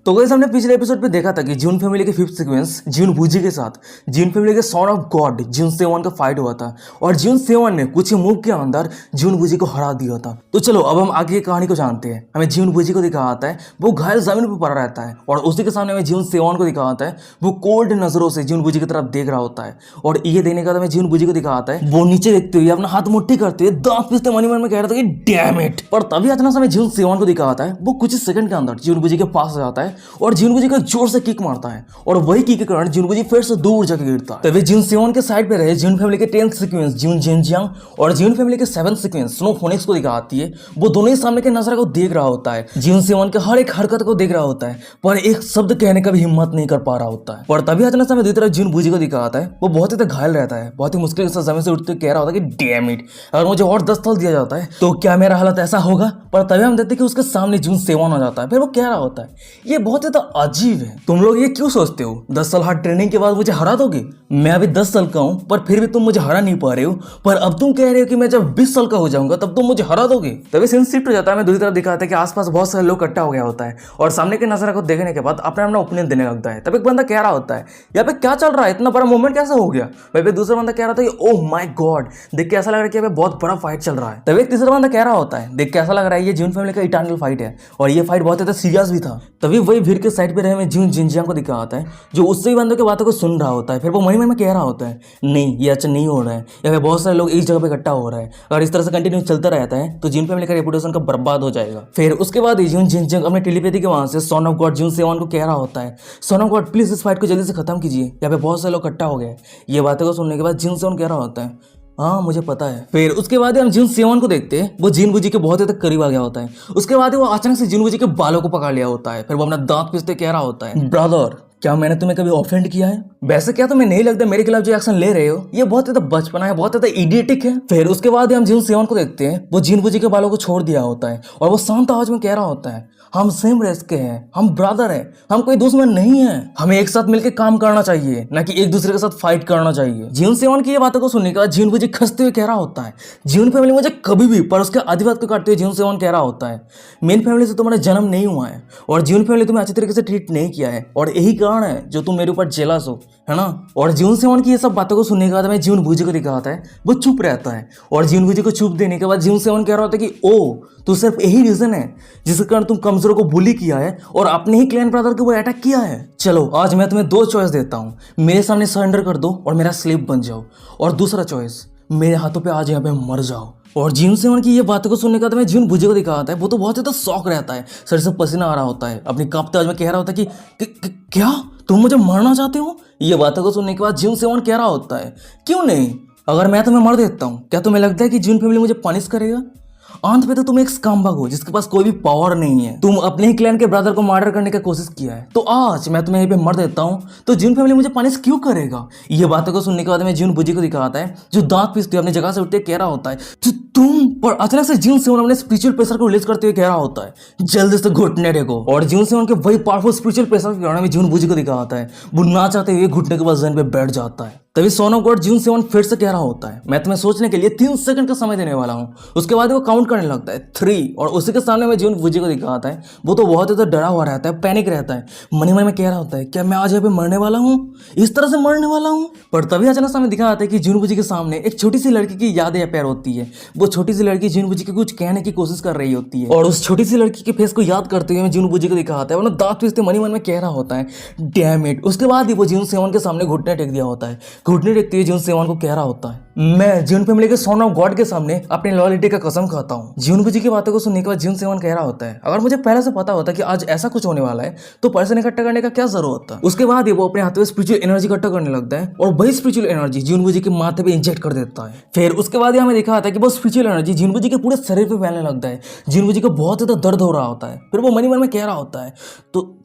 तो गाइस हमने पिछले एपिसोड पे देखा था कि जून फैमिली के फिफ्थ सीक्वेंस जून बूजी के साथ जून फैमिली के son of God June seven का फाइट हुआ था और जून सेवन ने कुछ ही मूव के अंदर जून बूजी को हरा दिया था। तो चलो अब हम आगे की कहानी को जानते हैं। हमें जून बूजी को दिखा आता है वो घायल जमीन पर पड़ा रहता है और उसी के सामने हमें जून सेवन को दिखा आता है वो कोल्ड नजरों से जून बूजी की तरफ देख रहा होता है। और ये देने का हमें जून बूजी को दिखा आता है वो नीचे देखते हुए अपना हाथ मुट्ठी करते हुए दांत पीसते मन में कह रहा था कि डैम इट। पर तभी अचानक हमें जून सेवन को दिखा आता है वो कुछ सेकंड के अंदर जून बूजी के पास आ जाता है और जून बूजी को जोर से किक मारता है और वही किक के कारण जून बूजी फिर से दूर जाके गिरता है। तभी जून सेवन के साइड पे रहे जून फैमिली के 10th सीक्वेंस जून जिनजियांग और जून फैमिली के 7th सीक्वेंस स्नो फोनिक्स को दिखाती है वो दोनों ही सामने के नजर को देख रहा होता है। जून सेवन के हर एक हरकत को देख रहा होता है पर एक शब्द कहने का भी हिम्मत नहीं कर पा रहा होता है। पर तभी अचानक हमें दूसरी तरफ जून बूजी को दिखाता है वो बहुत ही घायल रहता है, बहुत ही मुश्किल से जमीन से उठते कह रहा होता है कि डैम इट, अगर मुझे और 10 साल दिया जाता है तो क्या मेरा हालत ऐसा होगा। पर तभी हम देखते हैं कि उसके सामने जून सेवन आ जाता है। फिर वो कह रहा होता है ये बहुत ही अजीब है, तुम लोग ये क्यों सोचते हो 10 साल हार्ड ट्रेनिंग के बाद मुझे हरा दोगे। मैं अभी 10 साल का हूं पर फिर भी तुम मुझे हरा नहीं पा रहे हो, पर अब तुम कह रहे हो कि मैं जब 20 साल का हो जाऊंगा तब तुम मुझे हरा दोगे। तभी सीन शिफ्ट हो जाता है। मैं दूसरी तरफ दिखाता है कि आसपास बहुत सारे लोग इकट्ठा हो गया होता है और सामने के नजारा को देखने के बाद अपना अपना ओपिनियन देने लगता है। तभी एक बंदा कह रहा होता है यहाँ पे क्या चल रहा है, इतना बड़ा मूवमेंट कैसे हो गया। वहीं पे दूसरा बंदा कह रहा था कि ओह माय गॉड देख के ऐसा लग रहा है कि बहुत बड़ा फाइट चल रहा है। तभी एक तीसरा बंदा कह रहा होता है देख के ऐसा लग रहा है ये जून फैमिली का इटर्नल फाइट है और ये फाइट बहुत ज्यादा सीरियस भी था। तभी वही भीड़ के साइड पे रहे में जून जिनजियांग को दिखा आता है जो उससे ही बंदों की बातों को सुन रहा होता है। फिर वो मन में कह रहा होता है नहीं ये अच्छा नहीं हो रहा है, या फिर बहुत सारे लोग एक जगह पे इकट्ठा हो रहा है, अगर इस तरह से कंटिन्यू चलता रहता है तो जून फैमिली का रेपुटेशन का बर्बाद हो जाएगा। फिर उसके बाद जून जिनजियांग अपने टेलीपैथी के वहां से son of God June seven को कह रहा होता है सन ऑफ गॉड प्लीज इस फाइट को जल्दी से खत्म कीजिए, यहाँ पे बहुत सारे लोग इकट्ठा हो गए। ये बातों को सुनने के बाद जून सेवन कह रहा होता है हाँ मुझे पता है। फिर उसके बाद हम जून सेवन को देखते हैं वो जीन बूजी के बहुत हद तक करीब आ गया होता है। उसके बाद वो अचानक से जीन बूजी के बालों को पकड़ लिया होता है। फिर वो अपना दांत पीसते कह रहा होता है ब्रदर क्या मैंने तुम्हें कभी ऑफेंड किया है, वैसे क्या तुम्हें नहीं लगता मेरे खिलाफ जो एक्शन ले रहे हो ये बहुत ज्यादा बचपना है, बहुत ज्यादा इडियटिक है। फिर उसके बाद हम जून सेवन को देखते हैं वो जीन बूजी के बालों को छोड़ दिया होता है और वो शांत आवाज में कह रहा होता है हम सेम रेस के हैं, हम ब्रदर हैं, हम कोई दुश्मन नहीं है, हमें एक साथ मिलकर काम करना चाहिए ना कि एक दूसरे के साथ फाइट करना चाहिए। जीन सेवन की ये बातों को सुनने के बाद जीन बूजी खसते हुए कह रहा होता है जीन फैमिली मुझे कभी भी, पर उसके आदिवाद को काटते हुए जीन सेवन कह रहा होता है मेन फैमिली से तुम्हारा जन्म नहीं हुआ है और जीन फैमिली तुम्हें अच्छी तरीके से ट्रीट नहीं किया है और यही कारण है जो तुम मेरे ऊपर जेलस हो, है ना। और जून सेवन की ये सब बातों को सुनने के बाद हमें जून बूजी को दिखाता है वो चुप रहता है और जून बूजी को चुप देने के बाद जून सेवन कह रहा होता है कि ओ तो सिर्फ यही रीजन है जिसके कारण तुम कमजोरों को बुली किया है और अपने ही क्लैन ब्रदर को वो अटैक किया है। चलो आज मैं तुम्हें 2 चॉइस देता हूँ, मेरे सामने सरेंडर कर दो और मेरा स्लेव बन जाओ, और दूसरा चॉइस मेरे हाथों पे आज यहाँ पे मर जाओ। और जून सेवन की ये बातों को सुनने का तो मैं जून बूजी को दिखाता है वो तो बहुत ज्यादा शौक रहता है, सर से पसीना आ रहा होता है, अपनी कांपते आवाज में कह रहा होता है कि क्या तुम मुझे मारना चाहते हो। ये बातों को सुनने के बाद जून सेवन कह रहा होता है क्यों नहीं, अगर मैं तुम्हें मार देता हूँ क्या तुम्हें लगता है कि जून फैमिली मुझे पनिश करेगा। अंत में तो तुम एक स्कम्बग हो जिसके पास कोई भी पावर नहीं है, तुम अपने ही क्लैन के ब्रदर को मर्डर करने की कोशिश किया है, तो आज मैं तुम्हें यहीं पे मर देता हूँ तो जून फैमिली मुझे पनिश क्यों करेगा। ये बातों को सुनने के बाद मैं जून बूजी को दिखाता है जो दांत पीसते अपनी जगह से उठते कह रहा होता है जो तुम, पर अचानक से जून सेवन अपने स्पिरिचुअल प्रेशर को रिलीज करते हुए कह रहा होता है जल्दी से घुटने देखो। और जून सेवन के वही पावरफुल स्पिरिचुअल प्रेशर के कारण में जून बूजी को दिखाता है वो ना चाहते हुए घुटने के बाद जमीन पे बैठ जाता है। तभी son of God June seven फिर से कह रहा होता है मैं तुम्हें सोचने के लिए 3 सेकंड का समय देने वाला हूँ। उसके बाद वो काउंट करने लगता है 3 और उसी के सामने में जून बूजी को दिखाता है वो तो बहुत ही डरा हुआ रहता है, पैनिक रहता है, मन में कह रहा होता है क्या मैं आज यहाँ पे मरने वाला हूँ, इस तरह से मरने वाला हूँ। पर तभी अचानक सामने दिखा आता है कि जून बूजी के सामने एक छोटी सी लड़की की यादें पैर होती है। वो छोटी सी लड़की जून बूजी के कुछ कहने की कोशिश कर रही होती है और उस छोटी सी लड़की के फेस को याद करते हुए जून बूजी को दिखाता है, वरना दांत पीसते मन में कह रहा होता है डैम इट। उसके बाद ही वो जून सेवन के सामने घुटने टेक दिया होता है, घुटने टेकते हुए जून सेवन को कह रहा होता है मैं जून फैमिली के सन ऑफ गॉड के सामने अपनी लॉयल्टी का कसम खाता हूँ। जून बूजी की बातों को सुनने के बाद जून सेवन कह रहा होता है अगर मुझे पहले से पता होता कि आज ऐसा कुछ होने वाला है तो पर्सन इकट्ठा करने का क्या जरूरत था। उसके बाद वो अपने हाथों में स्पिरिचुअल एनर्जी इकट्ठा करने लगता है और वही स्पिरिचुअल एनर्जी जून बूजी के माथे पे इंजेक्ट कर देता है। फिर उसके बाद हमें देखा था कि वो स्पिरिचुअल एनर्जी जून बूजी के पूरे शरीर पे फैलने लगता है। जून बूजी को बहुत ज्यादा दर्द हो रहा होता है। फिर वो मन में कह रहा होता है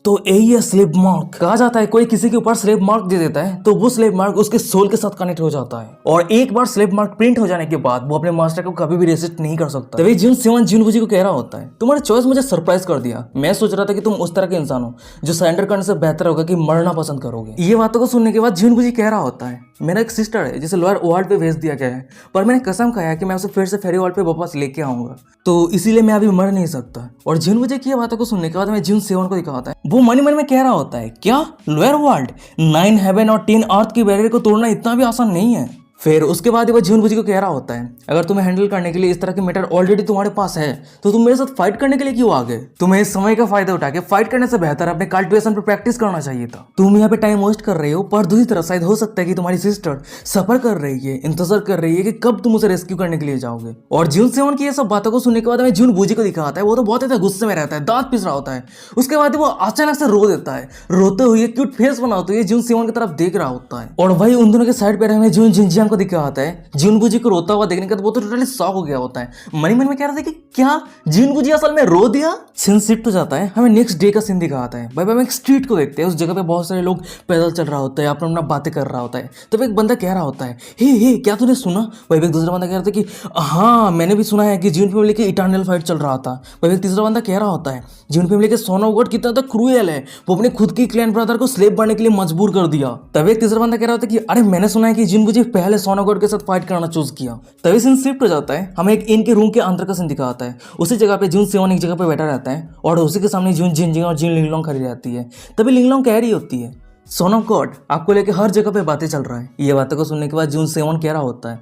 तो यही है स्लेव मार्क। कहा जाता है कोई किसी के ऊपर स्लेव मार्क दे देता है तो वो स्लेव मार्क उसके सोल के साथ कनेक्ट हो जाता है और एक बार स्लेव मार्क प्रिंट हो जाने के बाद वो अपने मास्टर को कभी भी रेसिस्ट नहीं कर सकता। तभी जून सेवन जून बूजी को कह रहा होता है तुम्हारा चॉइस मुझे सरप्राइज कर दिया, मैं सोच रहा था कि तुम उस तरह के इंसान हो जो सरेंडर करने से बेहतर होगा कि मरना पसंद करोगे। ये बातों को सुनने के बाद जून बूजी कह रहा होता है मेरा एक सिस्टर है जिसे लोअर वर्ल्ड पे भेज दिया गया है, पर मैंने कसम खाया कि मैं उसे फिर से फेरी वर्ल्ड पे वापस लेके आऊंगा, तो इसीलिए मैं अभी मर नहीं सकता। और जून बूजी की बातों को सुनने के बाद मैं जून सेवन को दिखाता है वो मन ही मन में कह रहा होता है, क्या लोअर वर्ल्ड, 9 हेवन और 10 अर्थ की बैरियर को तोड़ना इतना भी आसान नहीं है। फिर उसके बाद वो जीवन बुझी को कह रहा होता है, अगर तुम्हें हैंडल करने के लिए इस तरह के मैटर ऑलरेडी तुम्हारे पास है तो तुम मेरे साथ फाइट करने के लिए क्यों आ गए? तुम्हें इस समय का फायदा उठा के फाइट करने से बेहतर अपने कल्टिवेशन पर प्रैक्टिस करना चाहिए था। तुम यहाँ पे टाइम वेस्ट कर रहे हो, पर दूसरी तरफ शायद हो सकता है कि तुम्हारी सिस्टर सफर कर रही है, इंतजार कर रही है कि कब तुम उसे रेस्क्यू करने के लिए जाओगे। और जून सेवन की ये सब बातों को सुनने के बाद हमें जून बुझी को दिखाता है, वो तो बहुत ज्यादा गुस्से में रहता है, दांत पिस रहा होता है। उसके बाद वो अचानक से रो देता है, रोते हुए क्यूट फेस बनाते हुए जून सेवन की तरफ देख रहा होता है। और वही उन दोनों के साइड पे हमें जून जिंजियांग को दिखाता है। जिनबुजी को रोता हुआ देखने के बाद वो तो टोटली शॉक हो गया होता है। मनी मन में कह रहा था कि क्या जिनबुजी असल में रो दिया। सीन शिफ्ट हो जाता है, हमें नेक्स्ट डे का सीन दिखाता है। भाई हम एक स्ट्रीट को देखते हैं, उस जगह पे बहुत सारे लोग पैदल चल रहा होता है, अपना अपना बातें कर रहा होता है। तब एक बंदा कह रहा होता है, हे क्या तूने सुना? भाई एक दूसरा बंदा कह रहा था कि हाँ मैंने भी सुना है कि जीन फैमिली की इटर्नल फाइट चल रहा था। भाई एक तीसरा बंदा कह रहा होता है, जीन फैमिली के सन ऑफ गॉड कितना ज्यादा क्रूएल है, वो अपने खुद की क्लैन ब्रदर को स्लेव बनने के लिए मजबूर कर दिया। तब एक तीसरा बंदा कह रहा होता है कि अरे मैंने सुना है कि जिनबुजी पहले सन ऑफ गॉड के साथ फाइट करना चूज किया। तभी सीन शिफ्ट हो जाता है, हमें एक इन के रूम के अंदर का सीन दिखाता है। उसी जगह पे जून सेवन एक जगह पे बैठा रहता है और उसी के सामने जून जिनजिंग और जिन लिंगलोंग खड़ी रहती है। तभी लिंगलोंग कह रही होती है, सन ऑफ गॉड आपको लेके हर जगह पे बातें चल रहा है। ये बातों को सुनने के बाद जून सेवन कह रहा होता है,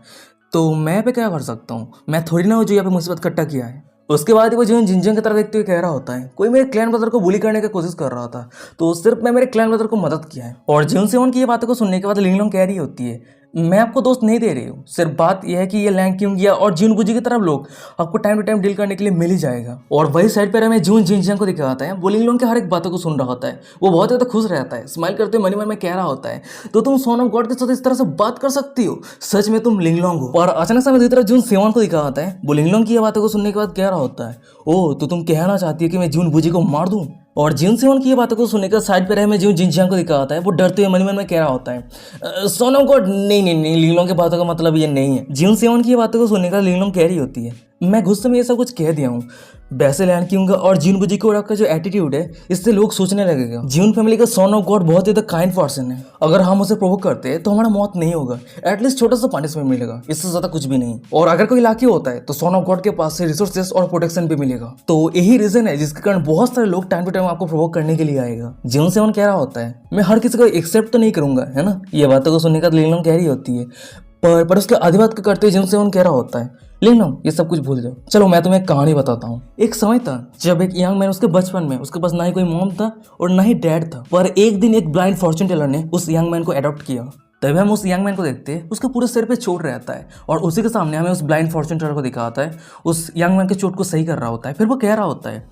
तो मैं पे क्या कर सकता हूँ, मैं थोड़ी ना हूँ जो यहाँ पे मुसीबत इकट्ठा किया है। उसके बाद वो जून जिनजिंग की तरफ देखते हुए कह रहा होता है, कोई मेरे क्लैन ब्रदर को बुली करने की कोशिश कर रहा था तो सिर्फ मैं मेरे क्लैन ब्रदर को मदद किया है। और जून सेवन की ये बातों को सुनने के बाद लिंगलोंग कह रही होती है, मैं आपको दोस्त नहीं दे रही हूँ, सिर्फ बात यह है कि ये लैंग क्यों गया और जून बुजी की तरफ लोग आपको टाइम टू टाइम डील करने के लिए मिल ही जाएगा। और वही साइड पर हमें जून जिनजियांग को दिखाता है, वो लिंगलोंग के हर एक बातों को सुन रहा होता है। वो बहुत ज़्यादा खुश रहता है, स्माइल करते हुए मन में कह रहा होता है, तो तुम सन ऑफ गॉड के साथ इस तरह से बात कर सकती हो, सच में तुम लिंगलोंग हो। और अचानक से हमें दूसरी तरफ जून सेवन को दिखाता है, वो लिंगलोंग की बातों को सुनने के बाद कह रहा होता है, ओ तो तुम कहना चाहती है कि मैं जून बुजी को मार दूं? और जून सेवन की ये बातों को सुनने का साइड पे रहे में जून जिनजियांग को दिखाता है, वो डरते हुए मन में कह रहा होता है, सन ऑफ गॉड नहीं लिंगलोंग की बातों का मतलब ये नहीं है। जून सेवन की ये बातों को सुनने का लिंगलोंग कह रही होती है, मैं गुस्से में ये सब कुछ कह दिया हूँ, वैसे लैंड क्यूंगा और जीन बुजी को का जो एटीट्यूड है इससे लोग सोचने लगेगा जीन फैमिली का सन ऑफ गॉड बहुत ही काइंड पर्सन है, अगर हम उसे प्रोवोक करते हैं तो हमारा मौत नहीं होगा, एटलीस्ट छोटा सा पनिशमेंट मिलेगा, इससे ज्यादा कुछ भी नहीं। और अगर कोई लाकी होता है तो सन ऑफ गॉड के पास से रिसोर्सेस और प्रोटेक्शन भी मिलेगा। तो यही रीजन है जिसके कारण बहुत सारे लोग टाइम टू टाइम आपको प्रोवोक करने के लिए आएगा। जीन सेवन कह रहा होता है, मैं हर किसी को एक्सेप्ट तो नहीं करूंगा, है ना। ये बातों को सुनने का लिंगलोंग कह रही होती है, पर उसके आधी बात को करते हुए जीन सेवन कह रहा होता है, लिंगलोंग ये सब कुछ भूल जाओ, चलो मैं तुम्हें एक कहानी बताता हूँ। एक समय था जब एक यंग मैन, उसके बचपन में उसके पास ना ही कोई मॉम था और ना ही डैड था, पर एक दिन एक ब्लाइंड फॉर्चून टेलर ने उस यंग मैन को अडॉप्ट किया। तभी हम उस यंग मैन को देखते हैं, उसके पूरे सिर पे चोट रहता है और उसी के सामने हमें उस ब्लाइंड फॉर्चून टेलर को दिखाता है, उस यंग मैन के चोट को सही कर रहा होता है। फिर वो कह रहा होता है,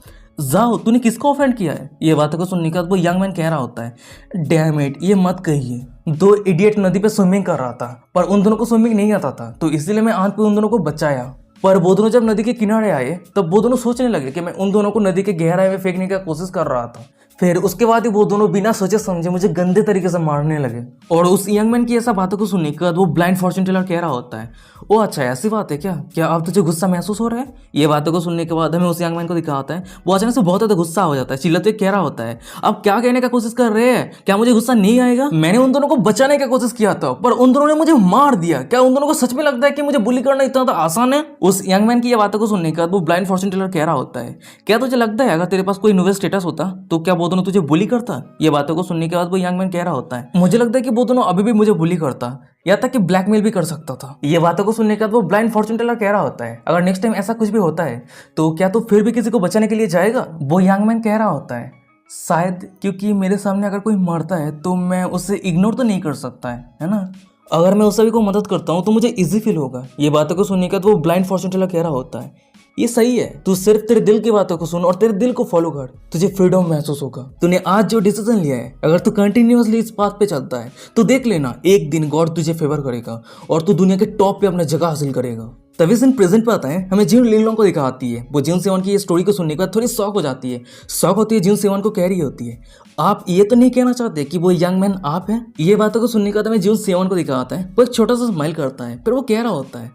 जाओ तूने किसको ऑफेंड किया है। ये बातों को सुनने के बाद वो यंग मैन कह रहा होता है, डैम इट ये मत कहिए, दो इडियट नदी पे स्विमिंग कर रहा था पर उन दोनों को स्विमिंग नहीं आता था, तो इसीलिए मैं आंत पे उन दोनों को बचाया। पर वो दोनों जब नदी के किनारे आए तब वो दोनों सोचने लगे कि मैं उन दोनों को नदी के गहराई में फेंकने की कोशिश कर रहा था। फिर उसके बाद ही वो दोनों बिना सोचे समझे मुझे गंदे तरीके से मारने लगे। और उस यंग मैन की ऐसा बातों को सुनने के बाद वो ब्लाइंड फॉर्चून टेलर कह रहा होता है, ओ अच्छा ऐसी बात है क्या अब तुझे गुस्सा महसूस हो रहा है। ये बातों को सुनने के बाद हमें उस यंग मैन को दिखाता है, वो अचानक से बहुत ज्यादा गुस्सा हो जाता है, चिल्लाते कह रहा होता है, अब क्या कहने का कोशिश कर रहे हैं, क्या मुझे गुस्सा नहीं आएगा? मैंने उन दोनों को बचाने की कोशिश किया था पर उन दोनों ने मुझे मार दिया, क्या उन दोनों को सच में लगता है कि मुझे बुली करना इतना तो आसान है? उस यंग मैन की ये बातों को सुनने के बाद वो ब्लाइंड फॉर्चून टेलर कह रहा होता है, क्या तुझे लगता है अगर तेरे पास कोई इनोवेट स्टेटस होता तो क्या वो दोनों तुझे बुली करता? ये बातों को सुनने के बाद वो यंग मैन कह रहा होता है, मुझे लगता है कि वो दोनों अभी भी मुझे बुली करता या तक कि ब्लैकमेल भी कर सकता था। ये बातों को सुनने के बाद वो ब्लाइंड फॉर्चून टेलर कह रहा होता है, अगर नेक्स्ट टाइम ऐसा कुछ भी होता है तो क्या तू फिर भी किसी को बचाने के लिए जाएगा? वो यंग मैन कह रहा होता है, शायद क्योंकि मेरे सामने अगर कोई मरता है तो मैं उसे इग्नोर तो नहीं कर सकता है ना। अगर मैं उस सभी को मदद करता हूँ तो मुझे इजी फील होगा। ये बातों को सुनने के बाद वो ब्लाइंड फॉर्चून टेलर कह रहा होता है, ये सही है, तू सिर्फ तेरे दिल की बातों को सुन और तेरे दिल को फॉलो कर, तुझे फ्रीडम महसूस होगा। तूने आज जो डिसीजन लिया है, अगर तू कंटिन्यूअसली इस पाथ पे चलता है तो देख लेना एक दिन गॉड तुझे फेवर करेगा और तू दुनिया के टॉप पे अपना जगह हासिल करेगा। तभी सीन प्रेजेंट पे आता है, हमें जीन लिंगलोंग को दिखाती है। वो जीन सेवन की ये स्टोरी को सुनने के बाद थोड़ी शॉक हो जाती है। शॉक होती है जीन सेवन को कह रही होती है, आप ये तो नहीं कहना चाहते कि वो यंग मैन आप हैं? ये बातों को सुनने के बाद हमें जीन सेवन को दिखाता है, वो एक छोटा सा स्माइल करता है, फिर वो कह रहा होता है